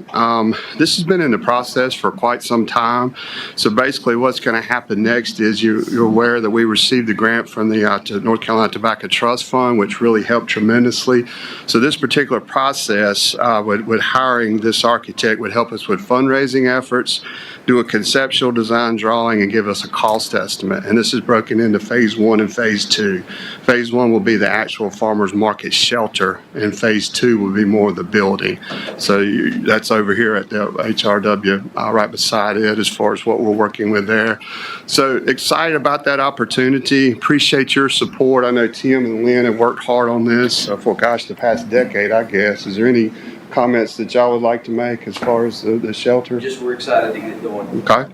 This has been in the process for quite some time. So basically what's going to happen next is you're aware that we received the grant from the North Carolina Tobacco Trust Fund, which really helped tremendously. So this particular process with hiring this architect would help us with fundraising efforts, do a conceptual design drawing, and give us a cost estimate. And this is broken into phase 1 and phase 2. Phase 1 will be the actual farmers market shelter, and phase 2 will be more of the building. So that's over here at the HRW right beside it as far as what we're working with there. So excited about that opportunity. Appreciate your support. I know Tim and Lynn have worked hard on this for, gosh, the past decade, I guess. Is there any comments that y'all would like to make as far as the shelter? Just we're excited to get going. Okay.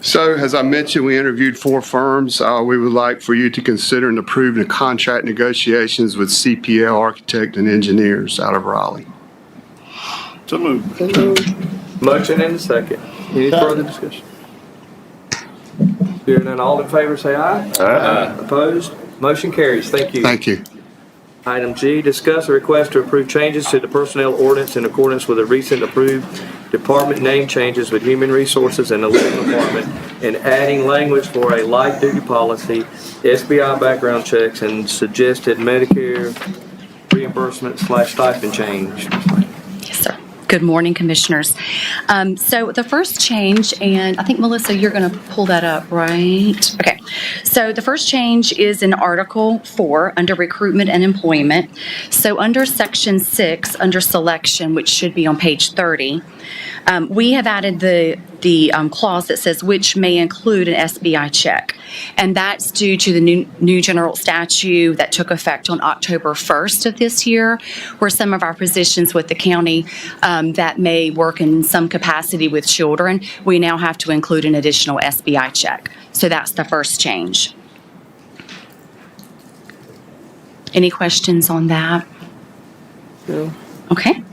So, as I mentioned, we interviewed 4 firms. We would like for you to consider and approve the contract negotiations with CPL Architect and Engineers out of Raleigh. So moved. Motion and a second. Any further discussion? Hearing none, all in favor say aye. Aye. Opposed? Motion carries. Thank you. Thank you. Item G, discuss a request to approve changes to the personnel ordinance in accordance with the recent approved department name changes with Human Resources and the Legal Department, and adding language for a light duty policy, SBI background checks, and suggested Medicare reimbursement / stipend change. Yes, sir. Good morning, Commissioners. So the first change, and I think, Melissa, you're going to pull that up, right? Okay. So the first change is in Article 4 under Recruitment and Employment. So under Section 6, under Selection, which should be on page 30, we have added the clause that says which may include an SBI check. And that's due to the new general statute that took effect on October 1st of this year, where some of our positions with the county that may work in some capacity with children, we now have to include an additional SBI check. So that's the first change. Any questions on that? No. Okay.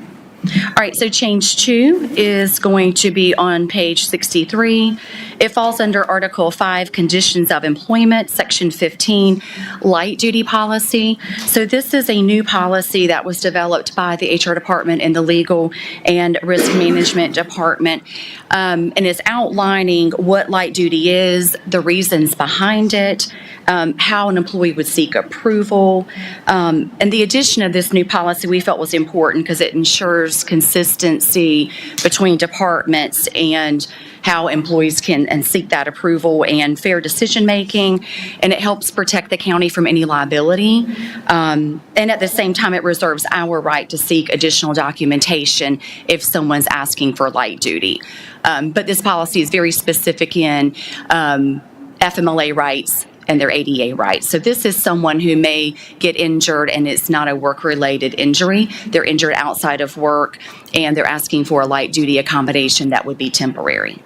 All right, so change 2 is going to be on page 63. It falls under Article 5, Conditions of Employment, Section 15, Light Duty Policy. So this is a new policy that was developed by the HR Department and the Legal and Risk Management Department, and is outlining what light duty is, the reasons behind it, how an employee would seek approval. And the addition of this new policy we felt was important because it ensures consistency between departments and how employees can and seek that approval and fair decision making, and it helps protect the county from any liability. And at the same time, it reserves our right to seek additional documentation if someone's asking for light duty. But this policy is very specific in FMLA rights and their ADA rights. So this is someone who may get injured and it's not a work-related injury. They're injured outside of work and they're asking for a light duty accommodation that would be temporary.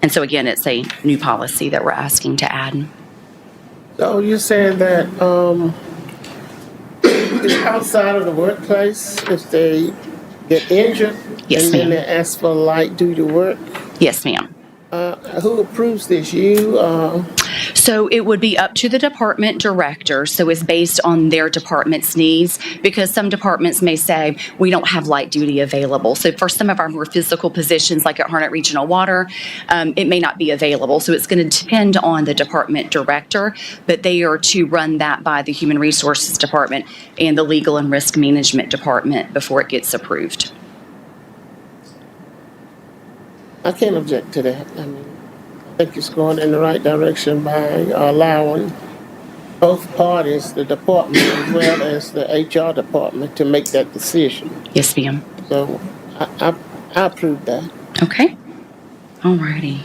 And so again, it's a new policy that we're asking to add. So you're saying that it's outside of the workplace if they get injured? Yes, and then ma'am. they ask for light duty work? Yes, ma'am. Who approves this? You? So it would be up to the department director. So it's based on their department's needs because some departments may say, we don't have light duty available. So for some of our more physical positions, like at Harnett Regional Water, it may not be available. So it's going to depend on the department director, but they are to run that by the Human Resources Department and the Legal and Risk Management Department before it gets approved. I can't object to that. I mean, I think it's going in the right direction by allowing both parties, the department as well as the HR department, to make that decision. Yes, ma'am. So I approve that. Okay. All righty.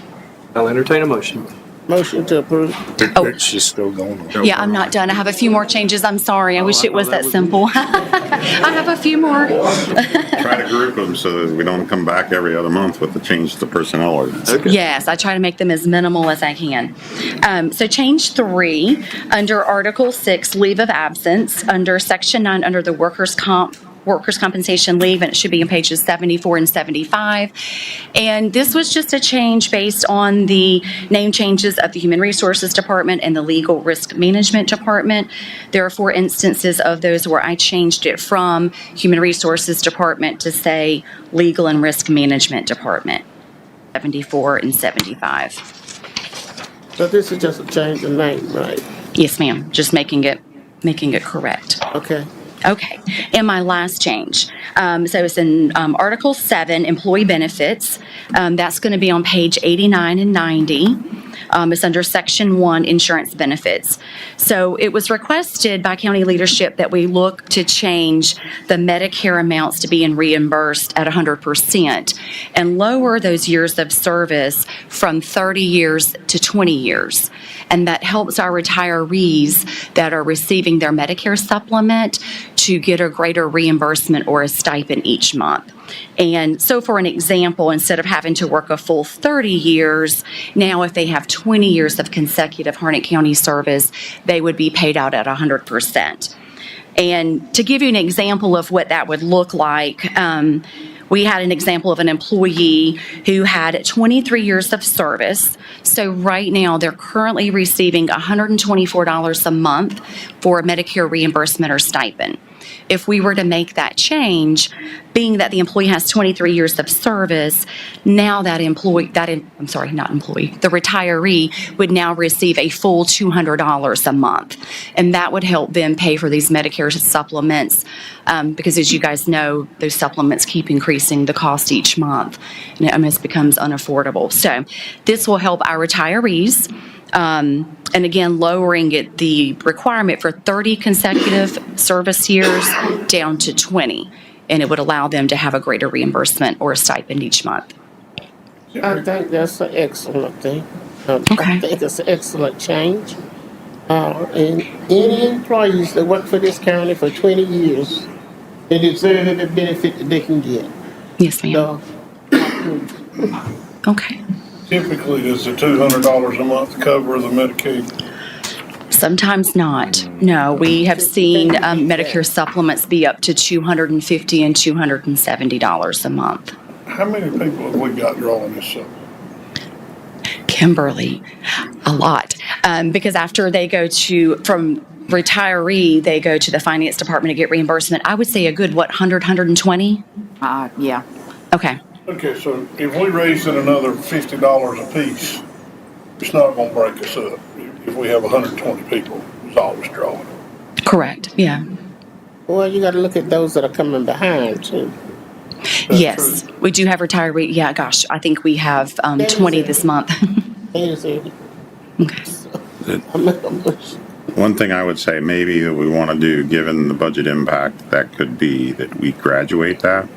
I'll entertain a motion. Motion to approve. It's just still going on. Yeah, I'm not done. I have a few more changes. I'm sorry. I wish it was that simple. I have a few more. Try to group them so that we don't come back every other month with the change to personnel ordinance. Yes, I try to make them as minimal as I can. So change 3, under Article 6, leave of absence, under Section 9, under the workers' compensation leave, and it should be in pages 74 and 75. And this was just a change based on the name changes of the Human Resources Department and the Legal Risk Management Department. There are 4 instances of those where I changed it from Human Resources Department to say Legal and Risk Management Department, 74 and 75. So this is just a change of name, right? Yes, ma'am. Just making it correct. Okay. Okay, and my last change. So it's in Article 7, Employee Benefits. That's going to be on page 89 and 90. It's under Section 1, Insurance Benefits. So it was requested by county leadership that we look to change the Medicare amounts to being reimbursed at 100% and lower those years of service from 30 years to 20 years. And that helps our retirees that are receiving their Medicare supplement to get a greater reimbursement or a stipend each month. And so for an example, instead of having to work a full 30 years, now if they have 20 years of consecutive Harnett County service, they would be paid out at 100%. And to give you an example of what that would look like, we had an example of an employee who had 23 years of service. So right now, they're currently receiving $124 a month for Medicare reimbursement or stipend. If we were to make that change, being that the employee has 23 years of service, now the retiree would now receive a full $200 a month. And that would help them pay for these Medicare supplements because as you guys know, those supplements keep increasing the cost each month and it almost becomes unaffordable. So this will help our retirees. And again, lowering the requirement for 30 consecutive service years down to 20. And it would allow them to have a greater reimbursement or a stipend each month. I think that's an excellent thing. Okay. I think it's an excellent change. And any employees that work for this county for 20 years, they deserve every benefit that they can get. Yes, ma'am. Okay. Typically, does the $200 a month cover the Medicaid? Sometimes not. No, we have seen Medicare supplements be up to $250 and $270 a month. How many people have we got drawing this up? Kimberly, a lot. Because after they go from retiree, they go to the finance department to get reimbursement. I would say a good, 120? Yeah. Okay. Okay, so if we raised it another $50 a piece, it's not going to break us up. If we have 120 people, it's always drawing. Correct, yeah. Well, you got to look at those that are coming behind, too. Yes, we do have retiree. Yeah, gosh, I think we have 20 this month. Okay. One thing I would say maybe that we want to do, given the budget impact, that could be that we graduate that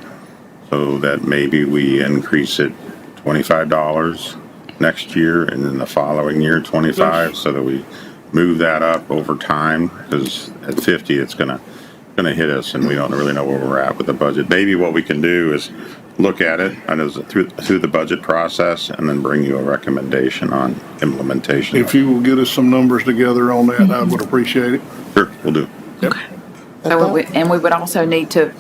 so that maybe we increase it $25 next year and then the following year, 25, so that we move that up over time, because at 50, it's gonna hit us, and we don't really know where we're at with the budget. Maybe what we can do is look at it through the budget process and then bring you a recommendation on implementation. If you will get us some numbers together on that, I would appreciate it. Sure, we'll do. Yep. So we would also need to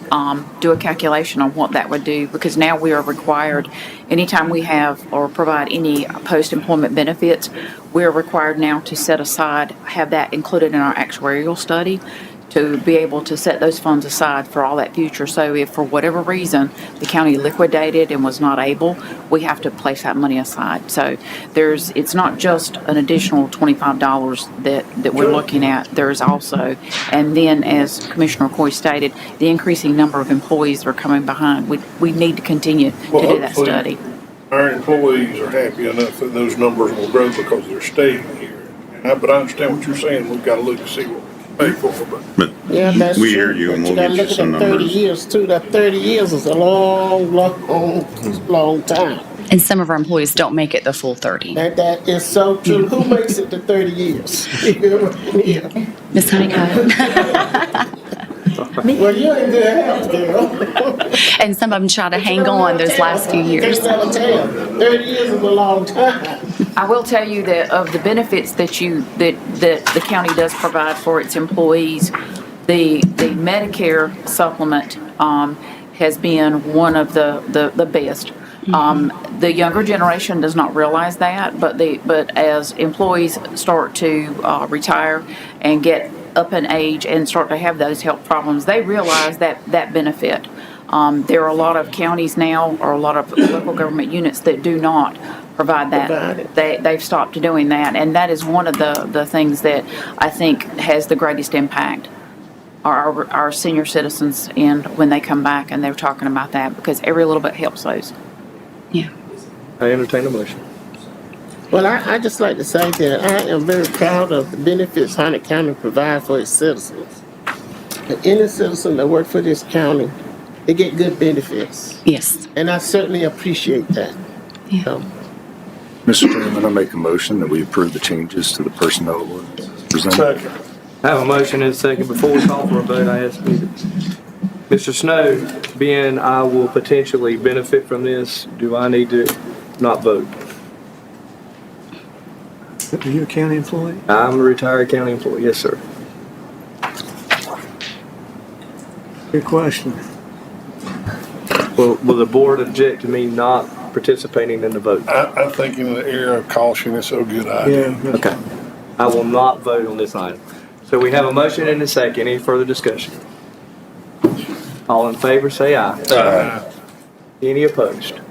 do a calculation on what that would do, because now we are required, anytime we have or provide any post-employment benefits, we're required now to set aside, have that included in our actuarial study, to be able to set those funds aside for all that future. So if for whatever reason the county liquidated and was not able, we have to place that money aside. So it's not just an additional $25 that we're looking at. There's also, and then as Commissioner Coy stated, the increasing number of employees that are coming behind. We need to continue to do that study. Our employees are happy enough that those numbers will grow because they're staying here. But I understand what you're saying. We've got to look and see what we pay for. But Yeah, that's we true. hear you, and But we'll you get gotta you look some at 30 numbers. years too. That 30 years is a long time. And some of our employees don't make it the full 30. That is so true. Who makes it to 30 years? Yeah. Ms. Honeycutt? Well, you're in good health, girl. And some of them try to hang on those last few years. Can't never tell. 30 years is a long time. I will tell you that of the benefits that the county does provide for its employees, the Medicare supplement has been one of the best. The younger generation does not realize that, but as employees start to retire and get up in age and start to have those health problems, they realize that benefit. There are a lot of counties now, or a lot of local government units that do not provide that. They've stopped doing that, and that is one of the things that I think has the greatest impact. Our senior citizens, and when they come back and they're talking about that, because every little bit helps those. Yeah. I entertain a motion. Well, I just like to say that I am very proud of the benefits Harnett County provides for its citizens. And any citizen that works for this county, they get good benefits. Yes. And I certainly appreciate that. Yeah. Mr. Chairman, I make a motion that we approve the changes to the personnel ordinance as presented. second. I have a motion and a second. Before we call for a vote, I ask you, Mr. Snow, being I will potentially benefit from this, do I need to not vote? Are you a county employee? I'm a retired county employee, yes, sir. Good question. Will the board object to me not participating in the vote? I think in the era of caution, it's a good idea. Yeah. Okay. I will not vote on this item. So we have a motion and a second. Any further discussion? All in favor, say aye. Aye. Any opposed?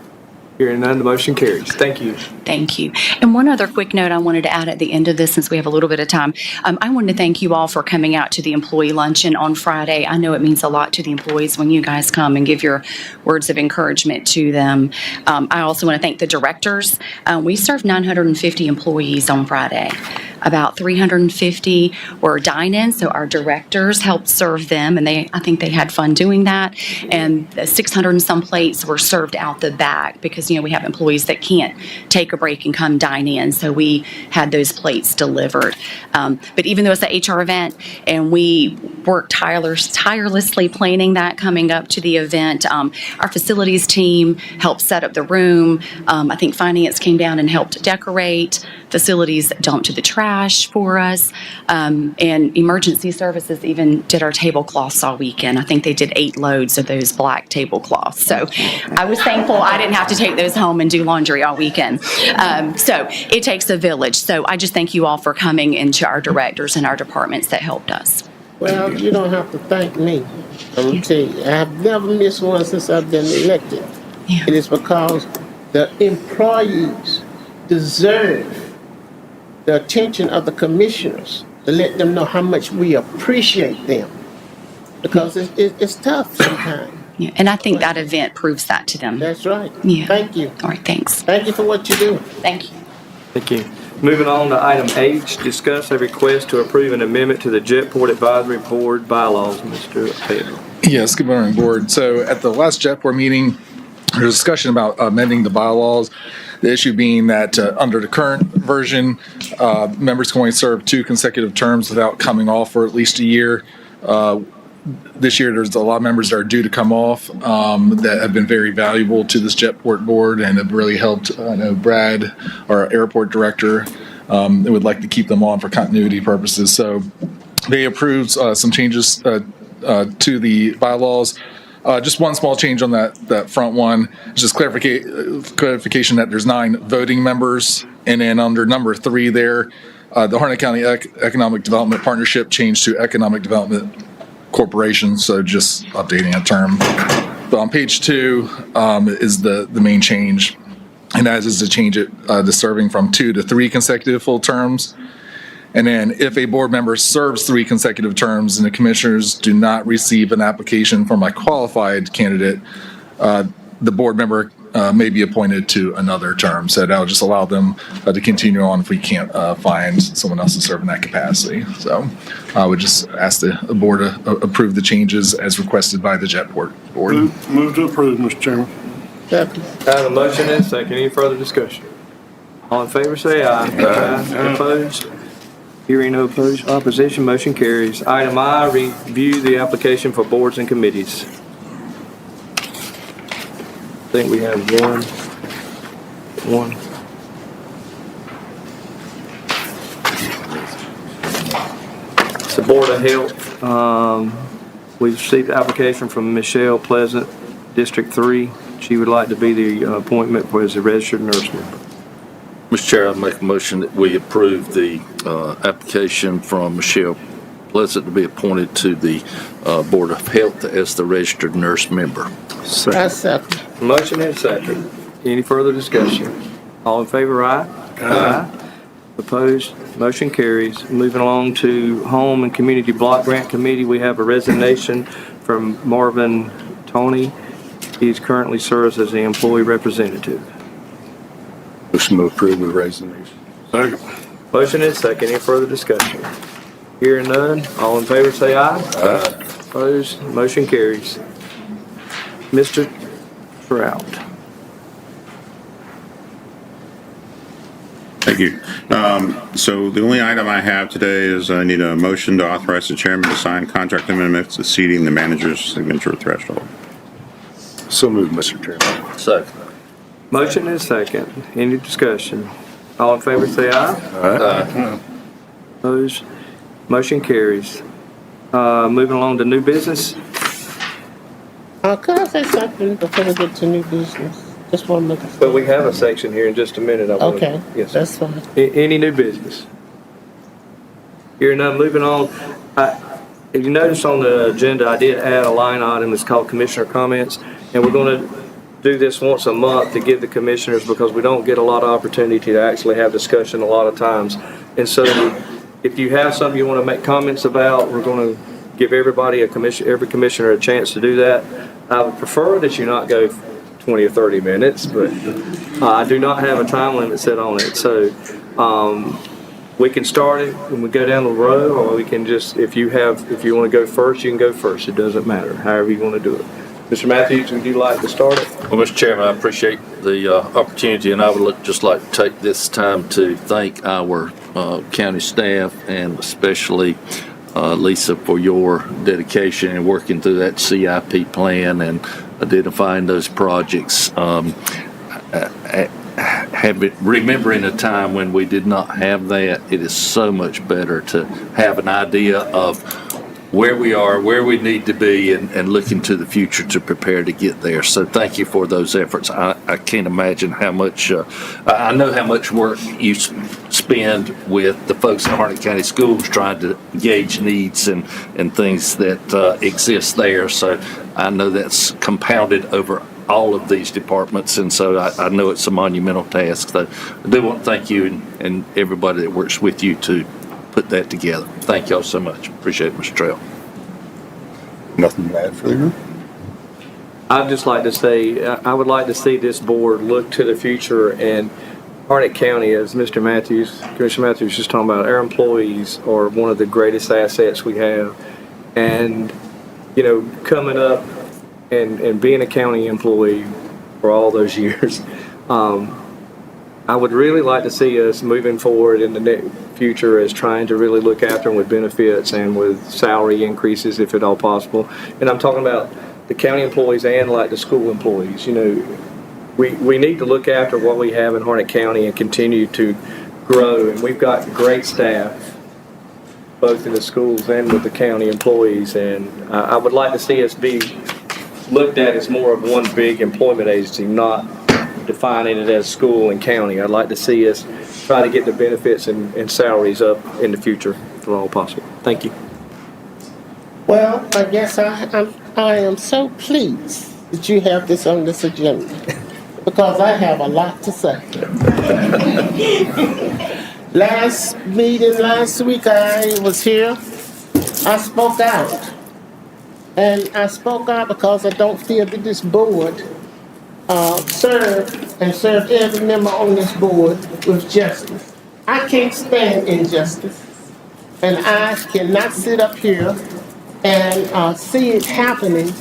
Hearing none, the motion carries. Thank you. Thank you. And one other quick note I wanted to add at the end of this, since we have a little bit of time. I wanted to thank you all for coming out to the employee luncheon on Friday. I know it means a lot to the employees when you guys come and give your words of encouragement to them. I also want to thank the directors. We served 950 employees on Friday. About 350 were dine-ins, so our directors helped serve them, and I think they had fun doing that. And 600 and some plates were served out the back, because we have employees that can't take a break and come dine in, so we had those plates delivered. But even though it's an HR event, and we worked tirelessly planning that coming up to the event, our facilities team helped set up the room. I think finance came down and helped decorate. Facilities dumped the trash for us, and emergency services even did our tablecloths all weekend. I think they did 8 loads of those black tablecloths. So I was thankful I didn't have to take those home and do laundry all weekend. So it takes a village. So I just thank you all for coming, and to our directors and our departments that helped us. Well, you don't have to thank me. I'm going to tell you, I've never missed one since I've been elected. Yeah. It is because the employees deserve the attention of the commissioners to let them know how much we appreciate them. Because it's tough sometimes. Yeah, and I think that event proves that to them. That's right. Yeah. Thank you. All right, thanks. Thank you for what you do. Thank you. Thank you. Moving on to item H, discuss a request to approve an amendment to the Jetport Advisory Board bylaws. Mr. Pedro. Yes, good morning, Board. So at the last Jetport meeting, there was a discussion about amending the bylaws. The issue being that under the current version, members can only serve 2 consecutive terms without coming off for at least a year. This year, there's a lot of members that are due to come off that have been very valuable to this Jetport board and have really helped. I know Brad, our airport director, would like to keep them on for continuity purposes. So they approved some changes to the bylaws. Just one small change on that front one, just clarification that there's 9 voting members. And then under number 3 there, the Harnett County Economic Development Partnership changed to Economic Development Corporation, so just updating a term. But on page 2 is the main change, and that is to change it to serving from 2 to 3 consecutive full terms. And then if a board member serves 3 consecutive terms and the commissioners do not receive an application from a qualified candidate, the board member may be appointed to another term. So that'll just allow them to continue on if we can't find someone else to serve in that capacity. So I would just ask the board to approve the changes as requested by the Jetport board. Move to approve, Mr. Chairman. Second. I have a motion and a second. Any further discussion? All in favor, say aye. Aye. Opposed? Hearing no opposition, motion carries. Item I, review the application for boards and committees. I think we have one. It's the Board of Health. We received the application from Michelle Pleasant, District 3. She would like to be the appointment for as a registered nurse member. Mr. Chair, I make a motion that we approve the application from Michelle Pleasant to be appointed to the Board of Health as the registered nurse member. Second. Motion and second. Any further discussion? All in favor, aye? Aye. Opposed? Motion carries. Moving along to Home and Community Block Grant Committee, we have a resignation from Marvin Toney. He currently serves as the employee representative. Motion to approve the resignation. Second. Motion is second. Any further discussion? Hearing none. All in favor say aye. Aye. Opposed? Motion carries. Mr. Trout. Thank you. So the only item I have today is I need a motion to authorize the chairman to sign contract amendments exceeding the manager's signature threshold. So moved, Mr. Chairman. Second. Motion is second. Any discussion? All in favor say aye. Aye. Opposed? Motion carries. Moving along to new business. Can I say something before we get to new business? Just want to make But we have a section here in just a minute. Okay, Yes. that's fine. Any new business? Hearing none, moving on. If you notice on the agenda, I did add a line item. It's called Commissioner Comments. And we're going to do this once a month to give the commissioners, because we don't get a lot of opportunity to actually have discussion a lot of times. And so if you have something you want to make comments about, we're going to give everybody every commissioner a chance to do that. I would prefer that you not go 20 or 30 minutes, but I do not have a time limit set on it. So we can start it when we go down the road, or we can just, if you want to go first, you can go first. It doesn't matter, however you want to do it. Mr. Matthews, would you like to start it? Well, Mr. Chairman, I appreciate the opportunity, and I would just like to take this time to thank our county staff, and especially Lisa, for your dedication in working through that CIP plan and identifying those projects. Remembering a time when we did not have that, it is so much better to have an idea of where we are, where we need to be, and looking to the future to prepare to get there. So thank you for those efforts. I can't imagine how much, I know how much work you spend with the folks in Harnett County Schools trying to gauge needs and things that exist there. So I know that's compounded over all of these departments, and so I know it's a monumental task. So I do want to thank you and everybody that works with you to put that together. Thank y'all so much. Appreciate it, Mr. Trail. Nothing to add further. I'd just like to say, I would like to see this board look to the future, and Harnett County, as Mr. Matthews, Commissioner Matthews was just talking about, our employees are one of the greatest assets we have. And, you know, coming up and being a county employee for all those years, I would really like to see us moving forward in the near future as trying to really look after them with benefits and with salary increases if at all possible. And I'm talking about the county employees and like the school employees. You know, we need to look after what we have in Harnett County and continue to grow. And we've got great staff, both in the schools and with the county employees. And I would like to see us be looked at as more of one big employment agency, not defining it as school and county. I'd like to see us try to get the benefits and salaries up in the future if at all possible. Thank you. Well, I guess I am so pleased that you have this on this agenda because I have a lot to say. Last week I was here, I spoke out. And I spoke out because I don't feel that this board served every member on this board with justice. I can't stand injustice. And I cannot sit up here and see it happening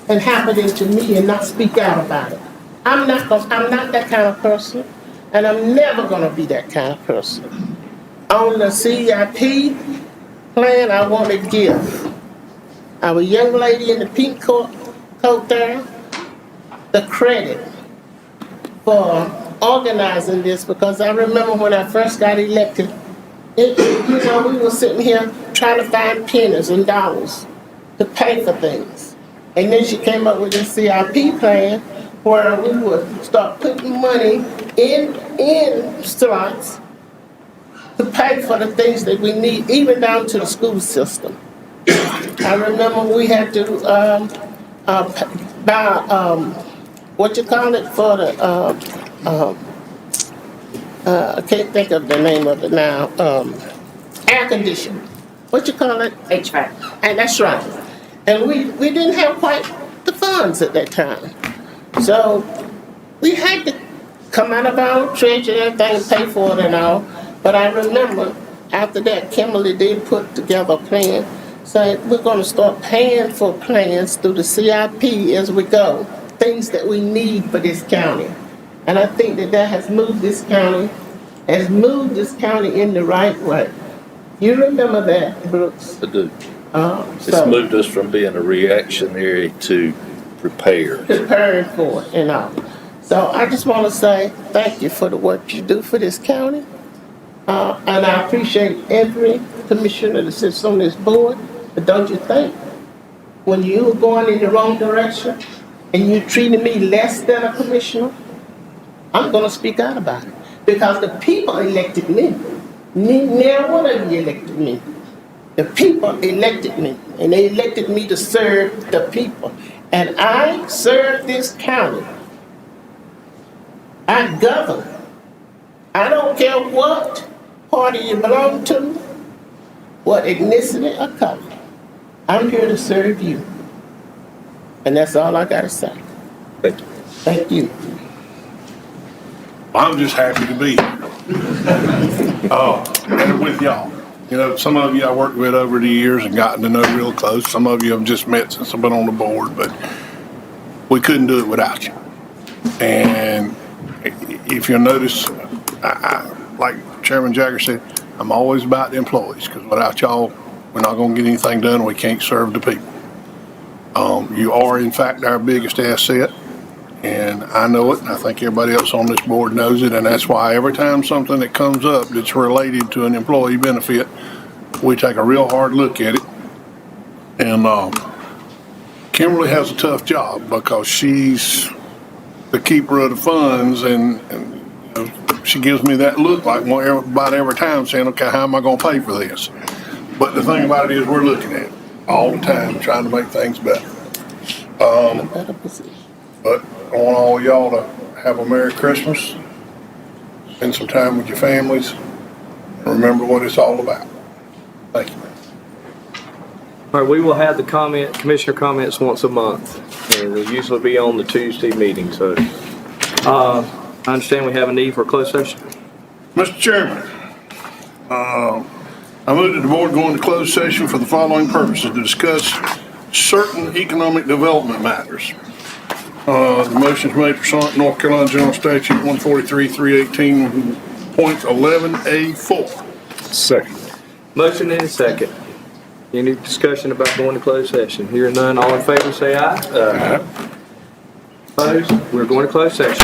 to me and not speak out about it. I'm not that kind of person, and I'm never gonna be that kind of person. On the CIP plan, I want to give our young lady in the pink coat there the credit for organizing this, because I remember when I first got elected, we were sitting here trying to find pennies and dollars to pay for things. And then she came up with this CIP plan where we would start putting money in slots to pay for the things that we need, even down to the school system. I remember we had to buy, what you call it for the, I can't think of the name of it now, air conditioning. What you call it? HVAC. And that's right. And we didn't have quite the funds at that time. So we had to come out of our treasure and everything and pay for it and all. But I remember after that, Kimberly did put together a plan. So we're going to start paying for plans through the CIP as we go, things that we need for this county. And I think that has moved this county in the right way. You remember that, Brooks? I do. It's So moved us from being a reactionary to prepared. preparing for it and all. So I just want to say thank you for the work you do for this county. And I appreciate every commissioner that sits on this board. But don't you think, when you were going in the wrong direction and you treated me less than a commissioner, I'm going to speak out about it. Because the people elected me. Neither one of you elected me. The people elected me. And they elected me to serve the people. And I serve this county. I govern. I don't care what party you belong to, what ethnicity or color. I'm here to serve you. And that's all I gotta say. Thank you. Thank you. I'm just happy to be here. And with y'all. You know, some of you I worked with over the years and gotten to know real close. Some of you I've just met since I've been on the board, but we couldn't do it without you. And if you'll notice, like Chairman Jagger said, I'm always about the employees, because without y'all, we're not going to get anything done. We can't serve the people. You are, in fact, our biggest asset, and I know it, and I think everybody else on this board knows it, and that's why every time something that comes up that's related to an employee benefit, we take a real hard look at it. And Kimberly has a tough job because she's the keeper of the funds, and you know, she gives me that look like about every time saying, okay, how am I going to pay for this? But the thing about it is we're looking at it all the time, trying to make things better. But I want all y'all to have a Merry Christmas, spend some time with your families, and remember what it's all about. Thank you. All right, we will have the commissioner comments once a month, and they'll usually be on the Tuesday meeting. So I understand we have a need for a closed session. Mr. Chairman, I move that the board go into closed session for the following purposes: to discuss certain economic development matters. The motion's made pursuant to North Carolina General Statute 143-318.11A4. Second. Motion and a second. Any discussion about going to closed session? Hearing none, all in favor say aye. Aye. Opposed? We're going to closed session.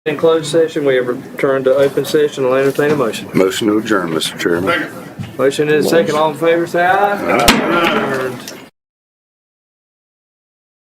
In closed session, we have returned to open session. I'll entertain a motion. Motion to adjourn, Mr. Chairman. Motion is second. All in favor, say aye. Aye.